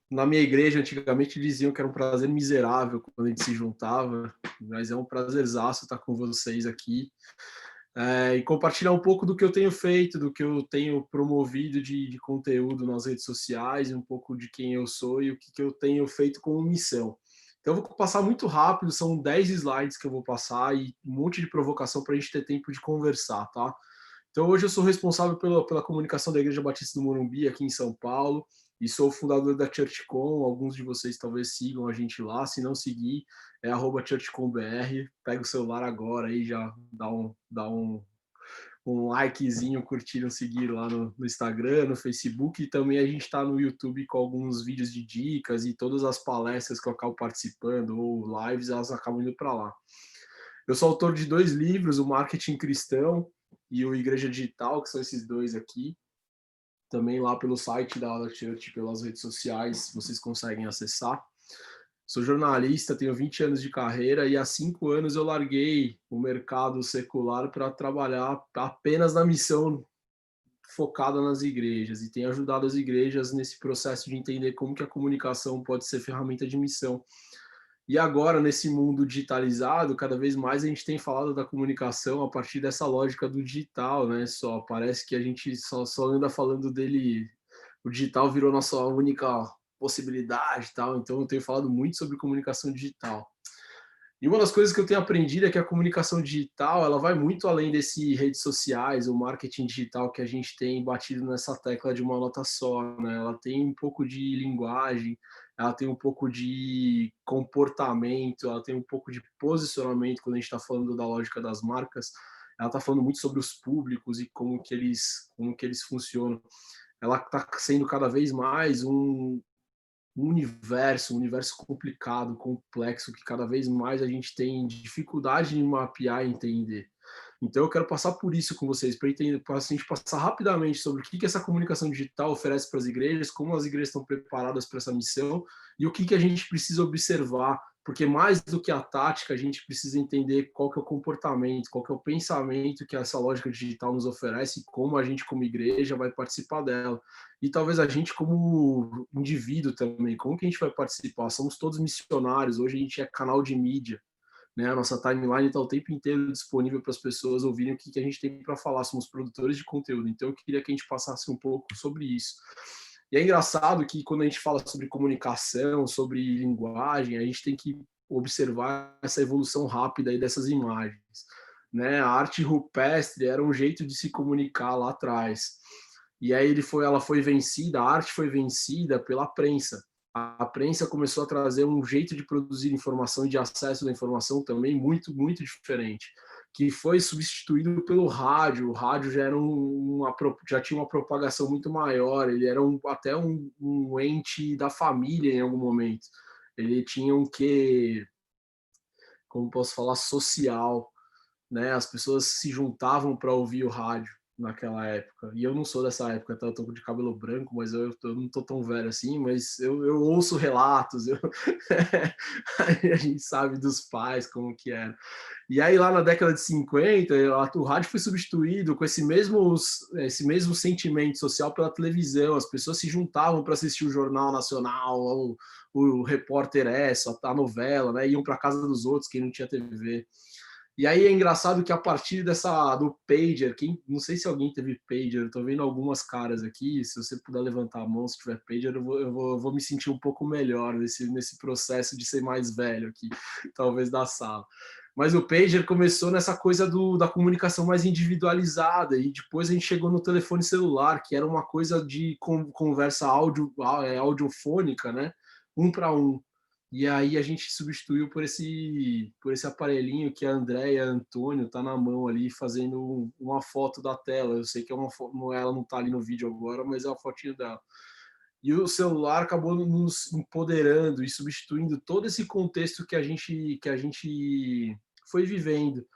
Na minha igreja, antigamente, diziam que era um prazer miserável quando a gente se juntava, mas é um prazerzaço estar com vocês aqui. E compartilhar um pouco do que eu tenho feito, do que eu tenho promovido de conteúdo nas redes sociais, um pouco de quem eu sou e o que eu tenho feito como missão. Então, eu vou passar muito rápido, são 10 slides que eu vou passar e um monte de provocação para a gente ter tempo de conversar, tá? Então, hoje eu sou responsável pela comunicação da Igreja Batista do Morumbi, aqui em São Paulo, e sou o fundador da ChurchCom. Alguns de vocês talvez sigam a gente lá, se não seguir, é @ChurchComBR. Pega o celular agora aí, já dá um likezinho, curtir, um seguir lá no Instagram, no Facebook, e também a gente está no YouTube com alguns vídeos de dicas e todas as palestras que eu acabo participando, ou lives, elas acabam indo para lá. Eu sou autor de 2 livros, o Marketing Cristão e o Igreja Digital, que são esses dois aqui. Também lá pelo site da Church, pelas redes sociais, vocês conseguem acessar. Sou jornalista, tenho 20 anos de carreira e há 5 anos eu larguei o mercado secular para trabalhar apenas na missão focada nas igrejas e tenho ajudado as igrejas nesse processo de entender como que a comunicação pode ser ferramenta de missão. E agora, nesse mundo digitalizado, cada vez mais a gente tem falado da comunicação a partir dessa lógica do digital, né? Só parece que a gente só anda falando dele. O digital virou nossa única possibilidade, tal. Então, eu tenho falado muito sobre comunicação digital. E uma das coisas que eu tenho aprendido é que a comunicação digital, ela vai muito além desse redes sociais, o marketing digital que a gente tem batido nessa tecla de uma nota só, né? Ela tem um pouco de linguagem, ela tem um pouco de comportamento, ela tem um pouco de posicionamento quando a gente está falando da lógica das marcas. Ela está falando muito sobre os públicos e como que eles funcionam. Ela está sendo cada vez mais um universo complicado, complexo, que cada vez mais a gente tem dificuldade de mapear e entender. Então eu quero passar por isso com vocês, para a gente passar rapidamente sobre o que essa comunicação digital oferece para as igrejas, como as igrejas estão preparadas para essa missão e o que a gente precisa observar, porque mais do que a tática, a gente precisa entender qual que é o comportamento, qual que é o pensamento que essa lógica digital nos oferece e como a gente como igreja vai participar dela. E talvez a gente como indivíduo também, como que a gente vai participar? Somos todos missionários, hoje a gente é canal de mídia, né? A nossa timeline está o tempo inteiro disponível para as pessoas ouvirem o que a gente tem para falar. Somos produtores de conteúdo, então eu queria que a gente passasse um pouco sobre isso. E é engraçado que quando a gente fala sobre comunicação, sobre linguagem, a gente tem que observar essa evolução rápida aí dessas imagens, né? A arte rupestre era um jeito de se comunicar lá atrás. E aí ela foi vencida, a arte foi vencida pela prensa. A prensa começou a trazer um jeito de produzir informação e de acesso da informação também muito, muito diferente, que foi substituído pelo rádio. O rádio já, já tinha uma propagação muito maior, ele era até um ente da família em algum momento. Ele tinha um quê, como posso falar, social, né? As pessoas se juntavam para ouvir o rádio naquela época. E eu não sou dessa época, tá? Eu tô de cabelo branco, mas eu não tô tão velho assim, mas eu ouço relatos, a gente sabe dos pais como que era. E aí lá na década de 50, o rádio foi substituído com esse mesmo sentimento social pela televisão. As pessoas se juntavam para assistir o Jornal Nacional, o Repórter Essa, a novela, né? Iam para casa dos outros, quem não tinha TV. E aí é engraçado que a partir do pager, não sei se alguém teve pager, eu tô vendo algumas caras aqui, se você puder levantar a mão se tiver pager, eu vou me sentir um pouco melhor nesse processo de ser mais velho aqui, talvez da sala. Mas o pager começou nessa coisa da comunicação mais individualizada, e depois a gente chegou no telefone celular, que era uma coisa de conversa audiofônica, né? Um para um. E aí a gente substituiu por esse aparelhinho que a Andréia Antônio tá na mão ali fazendo uma foto da tela. Eu sei que é uma foto, ela não tá ali no vídeo agora, mas é uma fotinho dela. E o celular acabou nos empoderando e substituindo todo esse contexto que a gente foi vivendo.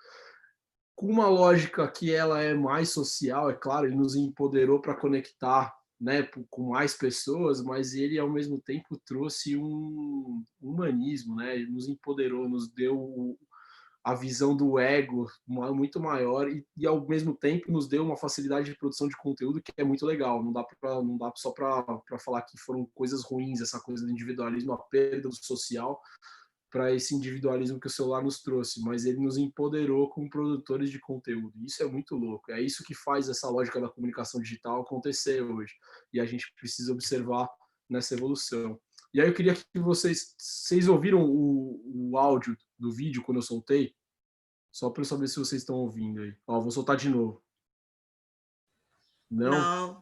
Com uma lógica que ela é mais social, é claro, ele nos empoderou para conectar, né, com mais pessoas, mas ele ao mesmo tempo trouxe um humanismo, né? Ele nos empoderou, nos deu a visão do ego muito maior e ao mesmo tempo nos deu uma facilidade de produção de conteúdo que é muito legal. Não dá só para falar que foram coisas ruins, essa coisa do individualismo, a perda do social para esse individualismo que o celular nos trouxe, mas ele nos empoderou como produtores de conteúdo. Isso é muito louco. É isso que faz essa lógica da comunicação digital acontecer hoje. E a gente precisa observar nessa evolução. E aí eu queria que vocês ouviram o áudio do vídeo quando eu soltei? Só para eu saber se vocês estão ouvindo aí. Ó, vou soltar de novo. Não? Não.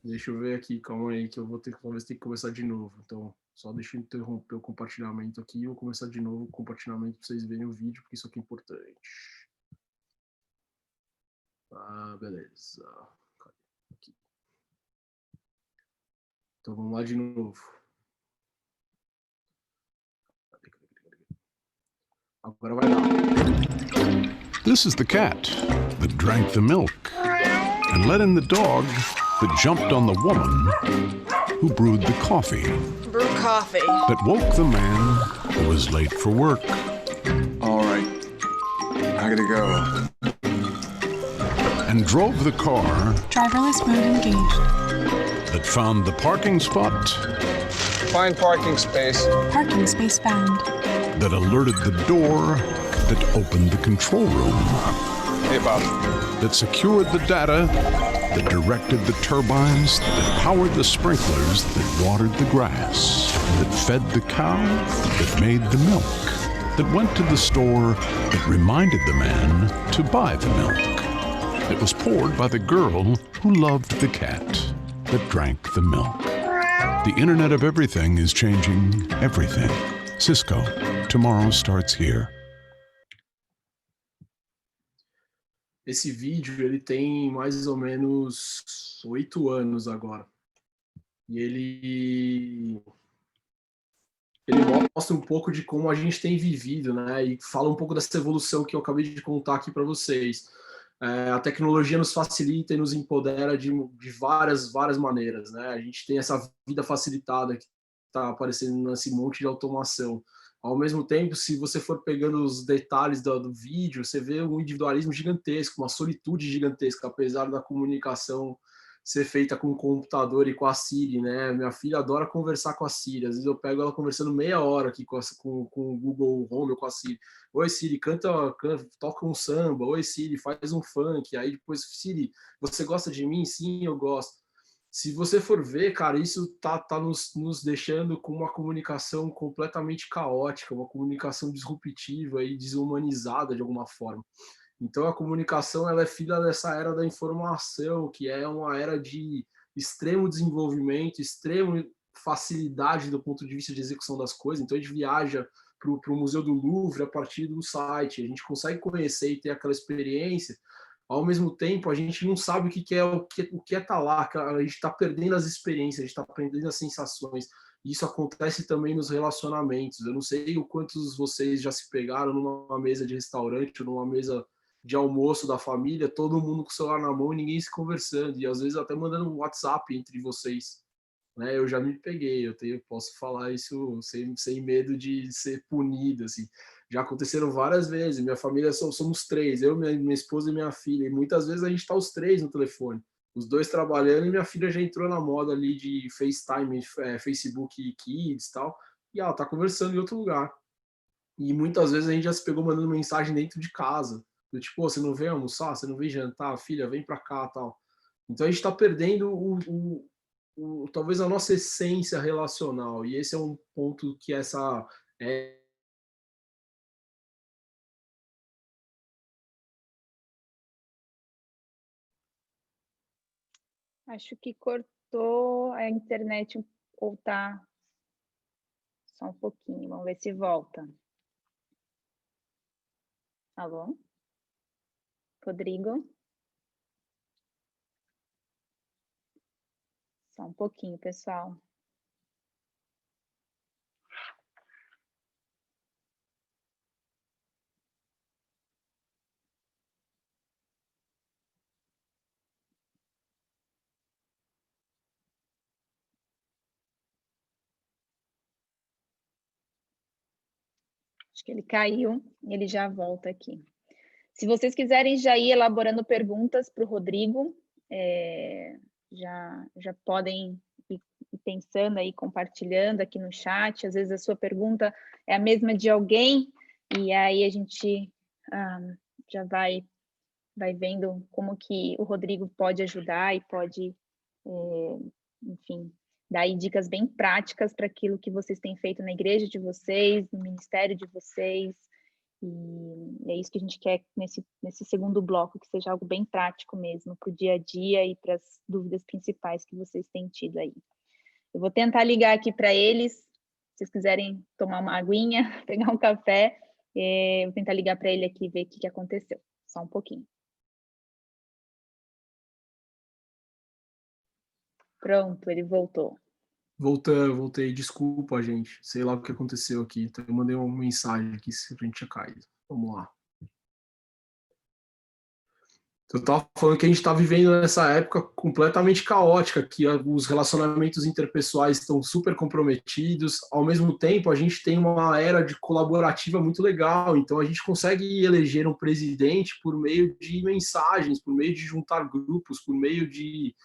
Deixa eu ver aqui, calma aí, que eu vou ter que talvez ter que começar de novo. Então, só deixa eu interromper o compartilhamento aqui e vou começar de novo o compartilhamento para vocês verem o vídeo, porque isso aqui é importante. Ah, beleza. Aqui. Então vamos lá de novo. Agora vai dar. This is the cat that drank the milk and let in the dog that jumped on the woman who brewed the coffee. Brew coffee. That woke the man who was late for work. All right, I gotta go. And drove the car. Driverless mode engaged. That found the parking spot. Find parking space. Parking space found. That alerted the door. That opened the control room. Hey, Bob. That secured the data. That directed the turbines. That powered the sprinklers. That watered the grass. That fed the cow. That made the milk. That went to the store. That reminded the man to buy the milk. It was poured by the girl who loved the cat that drank the milk. The Internet of Everything is changing everything. Cisco, tomorrow starts here. Esse vídeo ele tem mais ou menos 8 anos agora. E ele mostra um pouco de como a gente tem vivido, né? E fala um pouco dessa evolução que eu acabei de contar aqui para vocês. A tecnologia nos facilita e nos empodera de várias maneiras, né? A gente tem essa vida facilitada que está aparecendo nesse monte de automação. Ao mesmo tempo, se você for pegando os detalhes do vídeo, você vê um individualismo gigantesco, uma solitude gigantesca, apesar da comunicação ser feita com o computador e com a Siri, né? Minha filha adora conversar com a Siri. Às vezes eu pego ela conversando meia hora aqui com o Google Home ou com a Siri. Oi, Siri, toca um samba. Oi, Siri, faz um funk. Aí depois, Siri, você gosta de mim? Sim, eu gosto. Se você for ver, cara, isso tá nos deixando com uma comunicação completamente caótica, uma comunicação disruptiva e desumanizada de alguma forma. Então a comunicação ela é filha dessa era da informação, que é uma era de extremo desenvolvimento, extrema facilidade do ponto de vista de execução das coisas. Então a gente viaja para o Museu do Louvre a partir do site, a gente consegue conhecer e ter aquela experiência. Ao mesmo tempo, a gente não sabe o que é estar lá, a gente está perdendo as experiências, a gente está perdendo as sensações. Isso acontece também nos relacionamentos. Eu não sei o quantos vocês já se pegaram numa mesa de restaurante ou numa mesa de almoço da família, todo mundo com o celular na mão e ninguém se conversando, e às vezes até mandando um WhatsApp entre vocês. Né? Eu já me peguei, posso falar isso sem medo de ser punido. Assim. Já aconteceram várias vezes, minha família somos 3, eu, minha esposa e minha filha, e muitas vezes a gente está os 3 no telefone, os 2 trabalhando, e minha filha já entrou na moda ali de FaceTime, Facebook Kids e tal, e ela está conversando em outro lugar. E muitas vezes a gente já se pegou mandando mensagem dentro de casa, do tipo, você não vem almoçar, você não vem jantar, filha, vem para cá, tal. Então a gente está perdendo talvez a nossa essência relacional, e esse é um ponto que essa Acho que cortou a internet ou tá só um pouquinho, vamos ver se volta. Alô? Rodrigo? Só um pouquinho, pessoal. Acho que ele caiu, ele já volta aqui. Se vocês quiserem já ir elaborando perguntas para o Rodrigo, já podem ir pensando aí, compartilhando aqui no chat. Às vezes a sua pergunta é a mesma de alguém, e aí a gente já vai vendo como que o Rodrigo pode ajudar e pode, enfim, dar aí dicas bem práticas para aquilo que vocês têm feito na igreja de vocês, no ministério de vocês. E é isso que a gente quer nesse segundo bloco, que seja algo bem prático mesmo, para o dia a dia e para as dúvidas principais que vocês têm tido aí. Eu vou tentar ligar aqui para eles, se vocês quiserem tomar uma aguinha, pegar um café, vou tentar ligar para ele aqui e ver o que aconteceu. Só um pouquinho. Pronto, ele voltou. Voltei, desculpa, gente. Sei lá o que aconteceu aqui. Então eu mandei uma mensagem aqui se a gente tinha caído. Vamos lá. Eu estava falando que a gente está vivendo nessa época completamente caótica, que os relacionamentos interpessoais estão super comprometidos. Ao mesmo tempo, a gente tem uma era de colaborativa muito legal. Então, a gente consegue eleger um presidente por meio de mensagens, por meio de juntar grupos, por meio de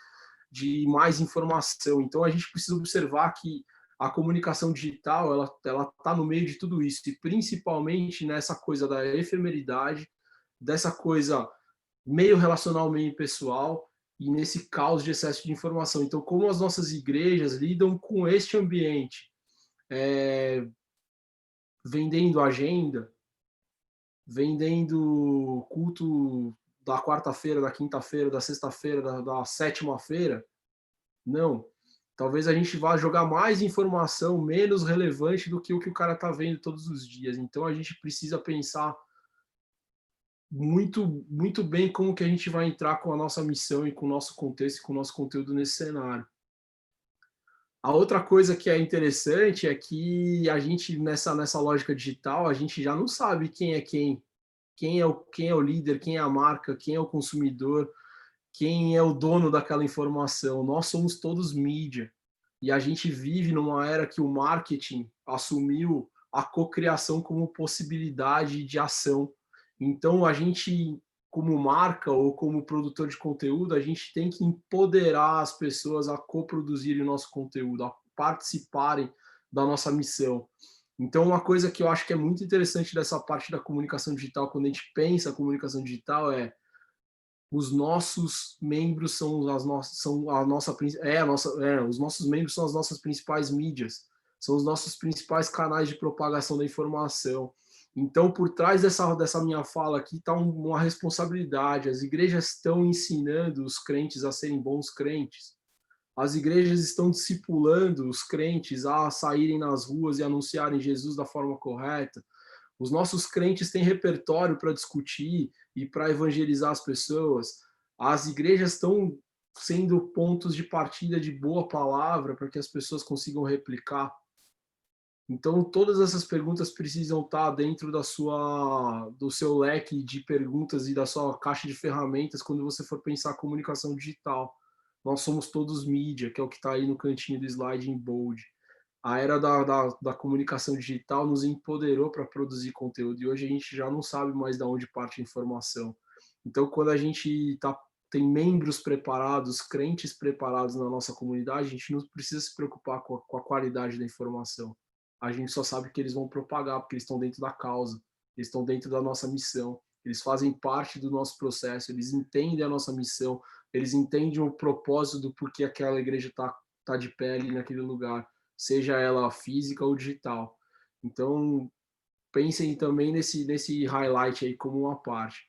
mais informação. Então, a gente precisa observar que a comunicação digital ela está no meio de tudo isso, e principalmente nessa coisa da efemeridade, dessa coisa meio relacional, meio pessoal, e nesse caos de excesso de informação. Então, como as nossas igrejas lidam com este ambiente? Vendendo agenda, vendendo culto da quarta-feira, da quinta-feira, da sexta-feira, da sétima-feira? Não. Talvez a gente vá jogar mais informação menos relevante do que o cara está vendo todos os dias. Então, a gente precisa pensar muito, muito bem como que a gente vai entrar com a nossa missão e com o nosso contexto e com o nosso conteúdo nesse cenário. A outra coisa que é interessante é que a gente, nessa lógica digital, a gente já não sabe quem é quem é o líder, quem é a marca, quem é o consumidor, quem é o dono daquela informação. Nós somos todos mídia. E a gente vive numa era que o marketing assumiu a cocriação como possibilidade de ação. Então, a gente, como marca ou como produtor de conteúdo, a gente tem que empoderar as pessoas a coproduzirem o nosso conteúdo, a participarem da nossa missão. Então, uma coisa que eu acho que é muito interessante dessa parte da comunicação digital, quando a gente pensa a comunicação digital, os nossos membros são os nossos membros são as nossas principais mídias, são os nossos principais canais de propagação da informação. Então, por trás dessa minha fala aqui está uma responsabilidade. As igrejas estão ensinando os crentes a serem bons crentes. As igrejas estão discipulando os crentes a saírem nas ruas e anunciarem Jesus da forma correta. Os nossos crentes têm repertório para discutir e para evangelizar as pessoas. As igrejas estão sendo pontos de partida de boa palavra para que as pessoas consigam replicar. Então, todas essas perguntas precisam estar dentro do seu leque de perguntas e da sua caixa de ferramentas quando você for pensar a comunicação digital. Nós somos todos mídia, que é o que está aí no cantinho do slide em bold. A era da comunicação digital nos empoderou para produzir conteúdo, e hoje a gente já não sabe mais de onde parte a informação. Então, quando a gente tem membros preparados, crentes preparados na nossa comunidade, a gente não precisa se preocupar com a qualidade da informação. A gente só sabe que eles vão propagar, porque eles estão dentro da causa, eles estão dentro da nossa missão, eles fazem parte do nosso processo, eles entendem a nossa missão, eles entendem o propósito do porquê aquela igreja está de pé ali naquele lugar, seja ela física ou digital. Então, pensem também nesse highlight aí como uma parte.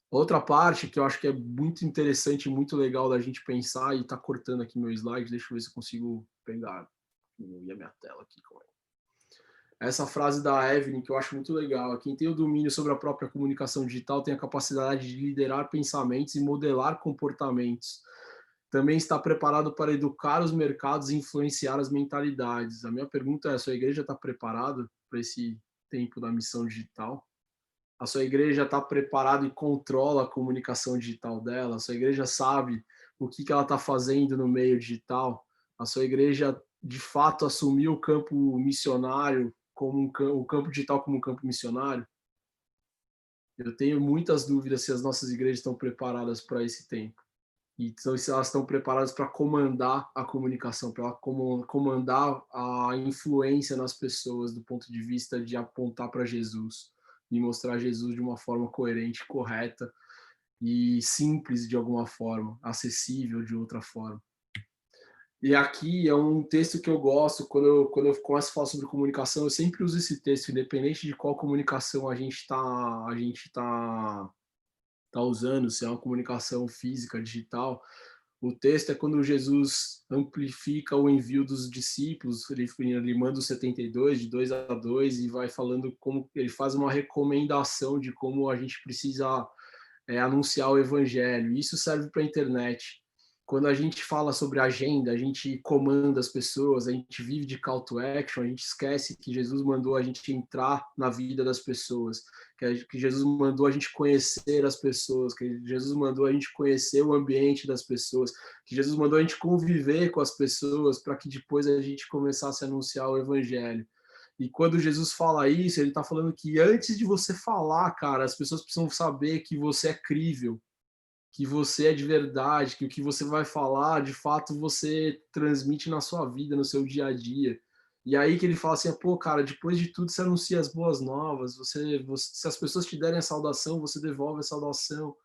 Outra parte que eu acho que é muito interessante, muito legal da gente pensar, e está cortando aqui meu slide, deixa eu ver se eu consigo pegar, diminuir a minha tela aqui. Essa frase da Evelyn, que eu acho muito legal: quem tem o domínio sobre a própria comunicação digital tem a capacidade de liderar pensamentos e modelar comportamentos. Também está preparado para educar os mercados e influenciar as mentalidades. A minha pergunta é: a sua igreja está preparada para esse tempo da missão digital? A sua igreja está preparada e controla a comunicação digital dela? A sua igreja sabe o que ela está fazendo no meio digital? A sua igreja, de fato, assumiu o campo missionário como o campo digital como um campo missionário? Eu tenho muitas dúvidas se as nossas igrejas estão preparadas para esse tempo. Então, se elas estão preparadas para comandar a comunicação, para comandar a influência nas pessoas do ponto de vista de apontar para Jesus e mostrar Jesus de uma forma coerente, correta e simples de alguma forma, acessível de outra forma. E aqui é um texto que eu gosto, quando eu começo a falar sobre comunicação, eu sempre uso esse texto, independente de qual comunicação a gente tá usando, se é uma comunicação física, digital. O texto é quando Jesus amplifica o envio dos discípulos, ele manda os 72, de 2 a 2, e vai falando como ele faz uma recomendação de como a gente precisa anunciar o evangelho. Isso serve para a internet. Quando a gente fala sobre agenda, a gente comanda as pessoas, a gente vive de call to action, a gente esquece que Jesus mandou a gente entrar na vida das pessoas, que Jesus mandou a gente conhecer as pessoas, que Jesus mandou a gente conhecer o ambiente das pessoas, que Jesus mandou a gente conviver com as pessoas para que depois a gente começasse a anunciar o evangelho. E quando Jesus fala isso, ele está falando que antes de você falar, cara, as pessoas precisam saber que você é crível, que você é de verdade, que o que você vai falar, de fato, você transmite na sua vida, no seu dia a dia. E aí que ele fala assim, pô, cara, depois de tudo você anuncia as boas novas, se as pessoas te derem a saudação, você devolve a saudação.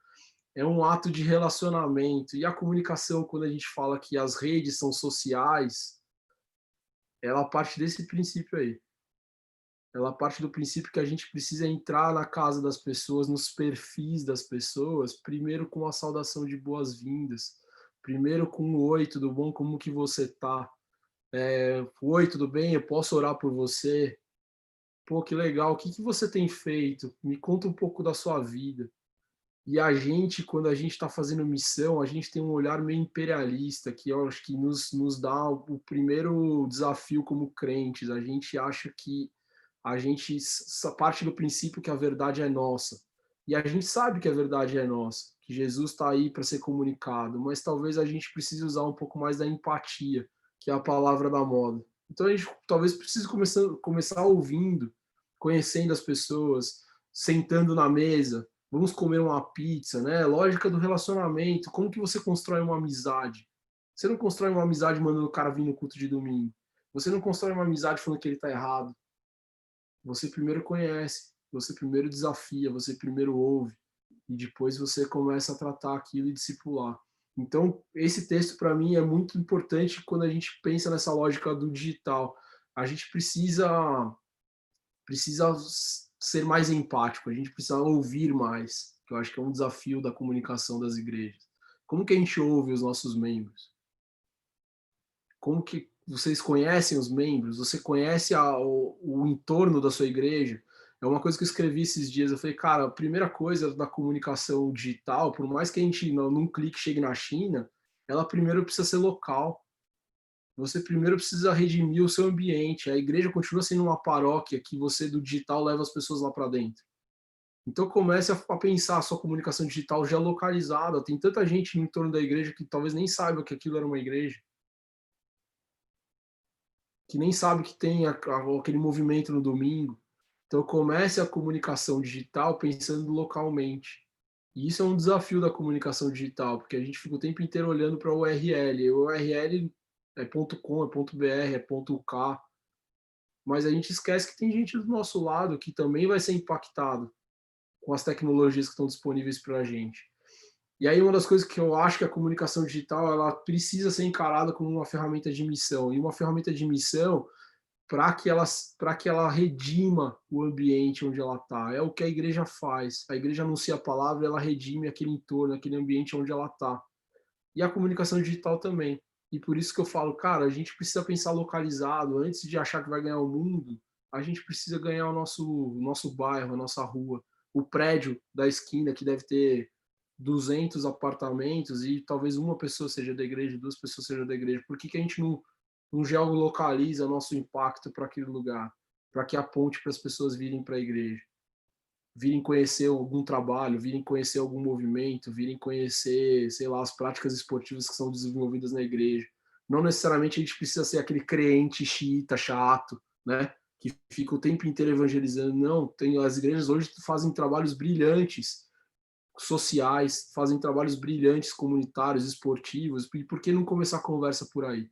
É um ato de relacionamento. E a comunicação, quando a gente fala que as redes são sociais, ela parte desse princípio aí. Ela parte do princípio que a gente precisa entrar na casa das pessoas, nos perfis das pessoas, primeiro com a saudação de boas-vindas, primeiro com o oi, tudo bom? Como que você tá? Oi, tudo bem? Eu posso orar por você? Pô, que legal, o que que você tem feito? Me conta um pouco da sua vida. E a gente, quando a gente está fazendo missão, a gente tem um olhar meio imperialista, que eu acho que nos dá o primeiro desafio como crentes. A gente acha que a gente parte do princípio que a verdade é nossa. E a gente sabe que a verdade é nossa, que Jesus está aí para ser comunicado, mas talvez a gente precise usar um pouco mais da empatia, que é a palavra da moda. Então a gente talvez precise começar ouvindo, conhecendo as pessoas, sentando na mesa, vamos comer uma pizza, né? Lógica do relacionamento, como que você constrói uma amizade? Você não constrói uma amizade mandando o cara vir no culto de domingo. Você não constrói uma amizade falando que ele está errado. Você primeiro conhece, você primeiro desafia, você primeiro ouve, e depois você começa a tratar aquilo e discipular. Então, esse texto, para mim, é muito importante quando a gente pensa nessa lógica do digital. A gente precisa ser mais empático, a gente precisa ouvir mais, que eu acho que é um desafio da comunicação das igrejas. Como que a gente ouve os nossos membros? Como que vocês conhecem os membros? Você conhece o entorno da sua igreja? É uma coisa que eu escrevi esses dias. Eu falei, cara, a primeira coisa da comunicação digital, por mais que a gente num clique chegue na China, ela primeiro precisa ser local. Você primeiro precisa redimir o seu ambiente. A igreja continua sendo uma paróquia que você do digital leva as pessoas lá para dentro. Então comece a pensar a sua comunicação digital já localizada. Tem tanta gente no entorno da igreja que talvez nem saiba que aquilo era uma igreja, que nem sabe que tem aquele movimento no domingo. Então comece a comunicação digital pensando localmente. E isso é um desafio da comunicação digital, porque a gente fica o tempo inteiro olhando para o URL. O URL é .com, é .br, é .uk. Mas a gente esquece que tem gente do nosso lado que também vai ser impactado com as tecnologias que estão disponíveis para a gente. E aí uma das coisas que eu acho que a comunicação digital ela precisa ser encarada como uma ferramenta de missão. E uma ferramenta de missão para que ela redima o ambiente onde ela está. É o que a igreja faz. A igreja anuncia a palavra, ela redime aquele entorno, aquele ambiente onde ela está. E a comunicação digital também. E por isso que eu falo, cara, a gente precisa pensar localizado. Antes de achar que vai ganhar o mundo, a gente precisa ganhar o nosso bairro, a nossa rua. O prédio da esquina, que deve ter 200 apartamentos e talvez uma pessoa seja da igreja, 2 pessoas sejam da igreja. Por que a gente não geolocaliza nosso impacto para aquele lugar? Para que aponte para as pessoas virem para a igreja, virem conhecer algum trabalho, virem conhecer algum movimento, virem conhecer, sei lá, as práticas esportivas que são desenvolvidas na igreja. Não necessariamente a gente precisa ser aquele crente xiita chato, né? que fica o tempo inteiro evangelizando. Não, as igrejas hoje fazem trabalhos brilhantes sociais, fazem trabalhos brilhantes comunitários, esportivos, e por que não começar a conversa por aí?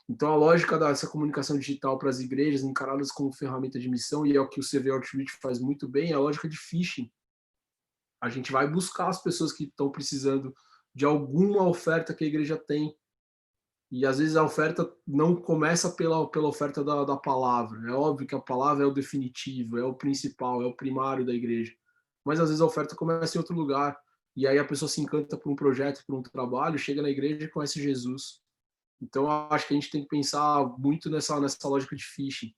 Então, a lógica dessa comunicação digital para as igrejas, encaradas como ferramenta de missão, e é o que o CV Outreach faz muito bem, é a lógica de phishing. A gente vai buscar as pessoas que estão precisando de alguma oferta que a igreja tem. E, às vezes, a oferta não começa pela oferta da palavra. É óbvio que a palavra é o definitivo, é o principal, é o primário da igreja. Mas, às vezes, a oferta começa em outro lugar. E aí a pessoa se encanta por um projeto, por um trabalho, chega na igreja e conhece Jesus. Então, acho que a gente tem que pensar muito nessa lógica de phishing.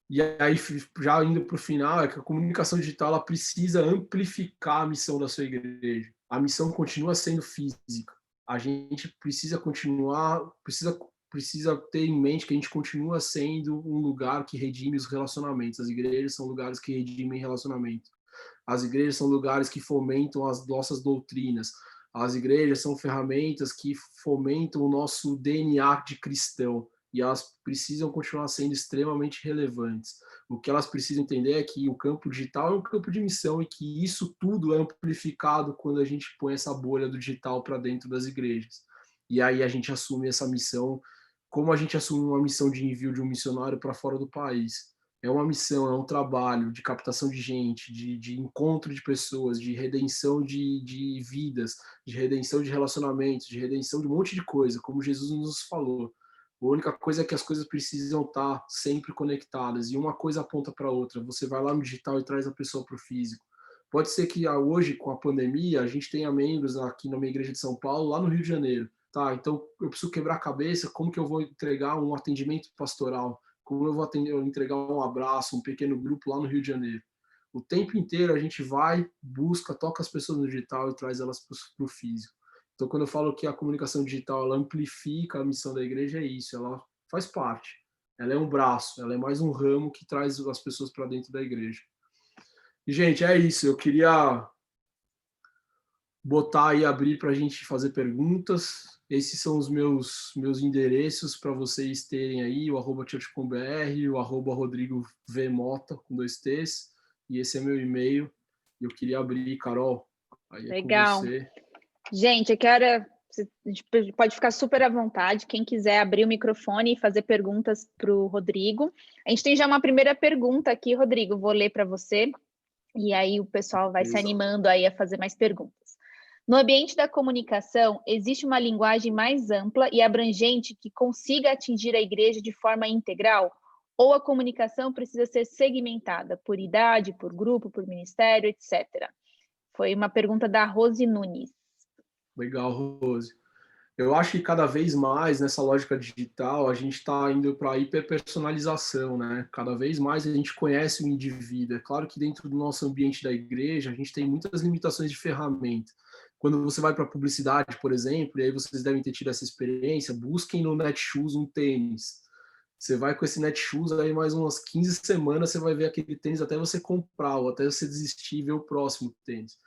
E aí, já indo para o final, é que a comunicação digital ela precisa amplificar a missão da sua igreja. A missão continua sendo física. A gente precisa continuar, precisa ter em mente que a gente continua sendo um lugar que redime os relacionamentos. As igrejas são lugares que redimem relacionamento. As igrejas são lugares que fomentam as nossas doutrinas. As igrejas são ferramentas que fomentam o nosso DNA de cristão e elas precisam continuar sendo extremamente relevantes. O que elas precisam entender é que o campo digital é um campo de missão e que isso tudo é amplificado quando a gente põe essa bolha do digital para dentro das igrejas. E aí a gente assume essa missão, como a gente assume uma missão de envio de um missionário para fora do país. É uma missão, é um trabalho de captação de gente, de encontro de pessoas, de redenção de vidas, de redenção de relacionamentos, de redenção de um monte de coisa, como Jesus nos falou. A única coisa é que as coisas precisam estar sempre conectadas, e uma coisa aponta para a outra. Você vai lá no digital e traz a pessoa para o físico. Pode ser que hoje, com a pandemia, a gente tenha membros aqui na minha igreja de São Paulo, lá no Rio de Janeiro. Tá, então eu preciso quebrar a cabeça, como que eu vou entregar um atendimento pastoral? Como eu vou entregar um abraço, um pequeno grupo lá no Rio de Janeiro? O tempo inteiro a gente vai, busca, toca as pessoas no digital e traz elas para o físico. Então, quando eu falo que a comunicação digital ela amplifica a missão da igreja, é isso, ela faz parte. Ela é um braço, ela é mais um ramo que traz as pessoas para dentro da igreja. E, gente, é isso. Eu queria botar aí, abrir para a gente fazer perguntas. Esses são os meus endereços para vocês terem aí, o @church.br, o @rodrigovmota, com 2 T's, e esse é meu e-mail. E eu queria abrir, Carol, aí Legal. É com você. Gente, a gente pode ficar super à vontade, quem quiser abrir o microfone e fazer perguntas para o Rodrigo. A gente tem já uma primeira pergunta aqui, Rodrigo, vou ler para você, e aí o pessoal vai se animando aí a fazer mais perguntas. No ambiente da comunicação, existe uma linguagem mais ampla e abrangente que consiga atingir a igreja de forma integral? Ou a comunicação precisa ser segmentada por idade, por grupo, por ministério, etc.? Foi uma pergunta da Rose Nunes. Legal, Rose. Eu acho que cada vez mais nessa lógica digital a gente está indo para a hiperpersonalização, né? Cada vez mais a gente conhece o indivíduo. É claro que dentro do nosso ambiente da igreja a gente tem muitas limitações de ferramenta. Quando você vai para a publicidade, por exemplo, e aí vocês devem ter tido essa experiência, busquem no Netshoes um tênis. Você vai com esse Netshoes, aí mais umas 15 semanas você vai ver aquele tênis até você comprar, ou até você desistir e ver o próximo tênis.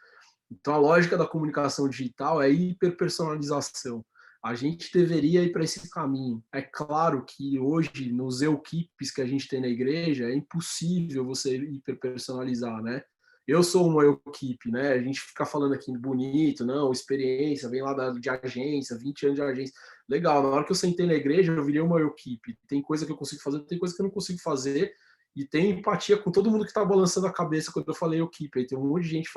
Então, a lógica da comunicação digital é hiperpersonalização. A gente deveria ir para esse caminho. É claro que hoje, nos equipes que a gente tem na igreja, é impossível você hiperpersonalizar, né? Eu sou uma equipe, né? A gente fica falando aqui bonito, não, experiência, vem lá de agência, 20 anos de agência. Legal, na hora que eu sentei na igreja, eu virei uma equipe. Tem coisa que eu consigo fazer, tem coisa que eu não consigo fazer, e tem empatia com todo mundo que está balançando a cabeça quando eu falei equipe. Aí tem um monte de gente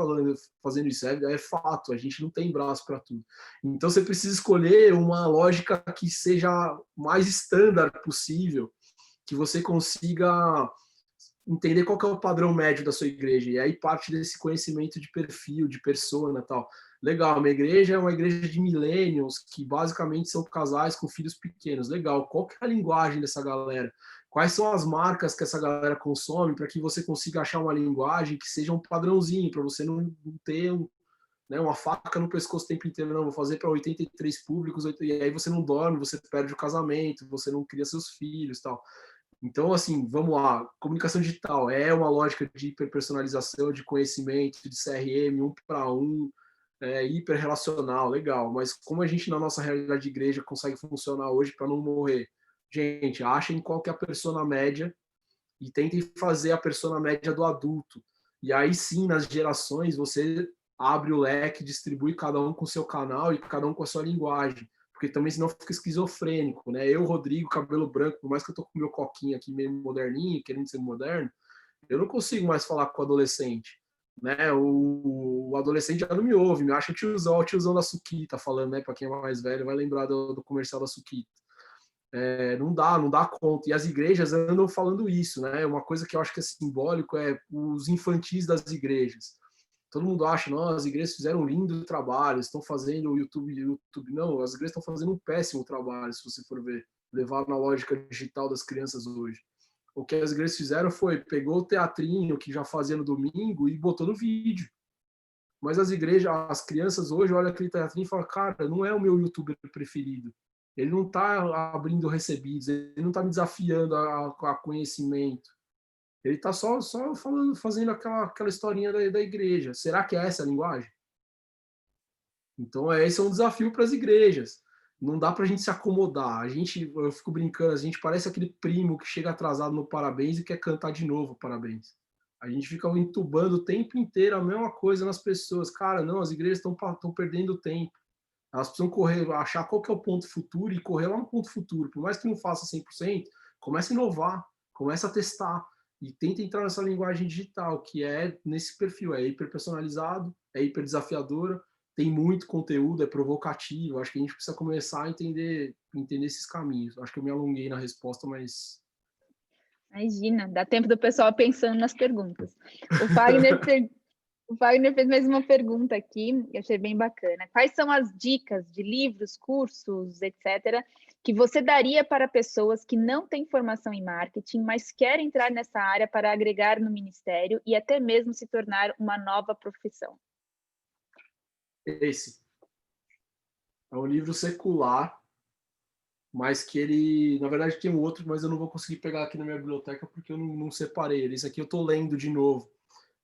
fazendo isso. É fato, a gente não tem braço para tudo. Então você precisa escolher uma lógica que seja mais standard possível, que você consiga entender qual que é o padrão médio da sua igreja. E aí parte desse conhecimento de perfil, de persona e tal. Legal, minha igreja é uma igreja de millennials, que basicamente são casais com filhos pequenos. Legal, qual que é a linguagem dessa galera? Quais são as marcas que essa galera consome para que você consiga achar uma linguagem que seja um padrãozinho, para você não ter uma faca no pescoço o tempo inteiro, não, vou fazer para 83 públicos, e aí você não dorme, você perde o casamento, você não cria seus filhos, tal. Então, assim, vamos lá, comunicação digital é uma lógica de hiperpersonalização, de conhecimento, de CRM, 1 para 1, hiperrelacional, legal, mas como a gente, na nossa realidade de igreja, consegue funcionar hoje para não morrer gente, achem qual que é a persona média e tentem fazer a persona média do adulto. E aí sim, nas gerações, você abre o leque, distribui cada um com o seu canal e cada um com a sua linguagem. Porque também senão fica esquizofrênico, né? Eu, Rodrigo, cabelo branco, por mais que eu tô com meu coquinho aqui meio moderninho, querendo ser moderno, eu não consigo mais falar com o adolescente, né? O adolescente já não me ouve, me acha o tiozão da Suquita falando, né? Para quem é mais velho vai lembrar do comercial da Suquita. Não dá conta. E as igrejas andam falando isso, né? Uma coisa que eu acho que é simbólico é os infantis das igrejas. Todo mundo acha, não, as igrejas fizeram um lindo trabalho, estão fazendo o YouTube. Não, as igrejas estão fazendo um péssimo trabalho, se você for ver, levar na lógica digital das crianças hoje. O que as igrejas fizeram foi, pegou o teatrinho que já fazia no domingo e botou no vídeo. Mas as igrejas, as crianças hoje olham aquele teatrinho e falam, cara, não é o meu youtuber preferido. Ele não está abrindo recebidos, ele não está me desafiando a conhecimento. Ele está só falando, fazendo aquela historinha da igreja. Será que é essa a linguagem? Então, esse é um desafio para as igrejas. Não dá para a gente se acomodar. Eu fico brincando, a gente parece aquele primo que chega atrasado no parabéns e quer cantar de novo parabéns. A gente fica entubando o tempo inteiro a mesma coisa nas pessoas. Cara, não, as igrejas estão perdendo tempo. Elas precisam correr, achar qual que é o ponto futuro e correr lá no ponto futuro. Por mais que não faça 100%, comece a inovar, comece a testar e tenta entrar nessa linguagem digital, que é nesse perfil, é hiperpersonalizado, é hiperdesafiadora, tem muito conteúdo, é provocativo. Acho que a gente precisa começar a entender esses caminhos. Acho que eu me alonguei na resposta, mas... Imagina, dá tempo do pessoal pensando nas perguntas. O Wagner fez mais uma pergunta aqui, que eu achei bem bacana. Quais são as dicas de livros, cursos, etc., que você daria para pessoas que não têm formação em marketing, mas querem entrar nessa área para agregar no ministério e até mesmo se tornar uma nova profissão? Esse é um livro secular, mas que ele, na verdade, tem um outro, mas eu não vou conseguir pegar aqui na minha biblioteca porque eu não separei ele. Esse aqui eu estou lendo de novo.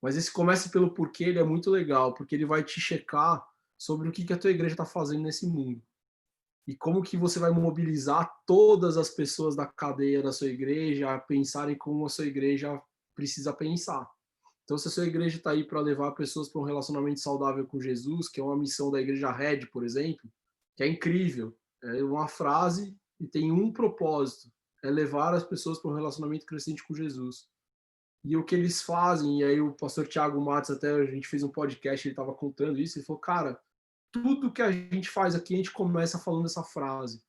Mas esse Comece pelo Porquê, ele é muito legal, porque ele vai te checar sobre o que a tua igreja está fazendo nesse mundo. E como que você vai mobilizar todas as pessoas da cadeia da sua igreja a pensarem como a sua igreja precisa pensar. Então, se a sua igreja está aí para levar pessoas para um relacionamento saudável com Jesus, que é uma missão da igreja Red, por exemplo, que é incrível, é uma frase e tem um propósito, é levar as pessoas para um relacionamento crescente com Jesus. E o que eles fazem, e aí o pastor Thiago Matos, até a gente fez um podcast, ele estava contando isso, ele falou, cara, tudo que a gente faz aqui, a gente começa falando essa frase.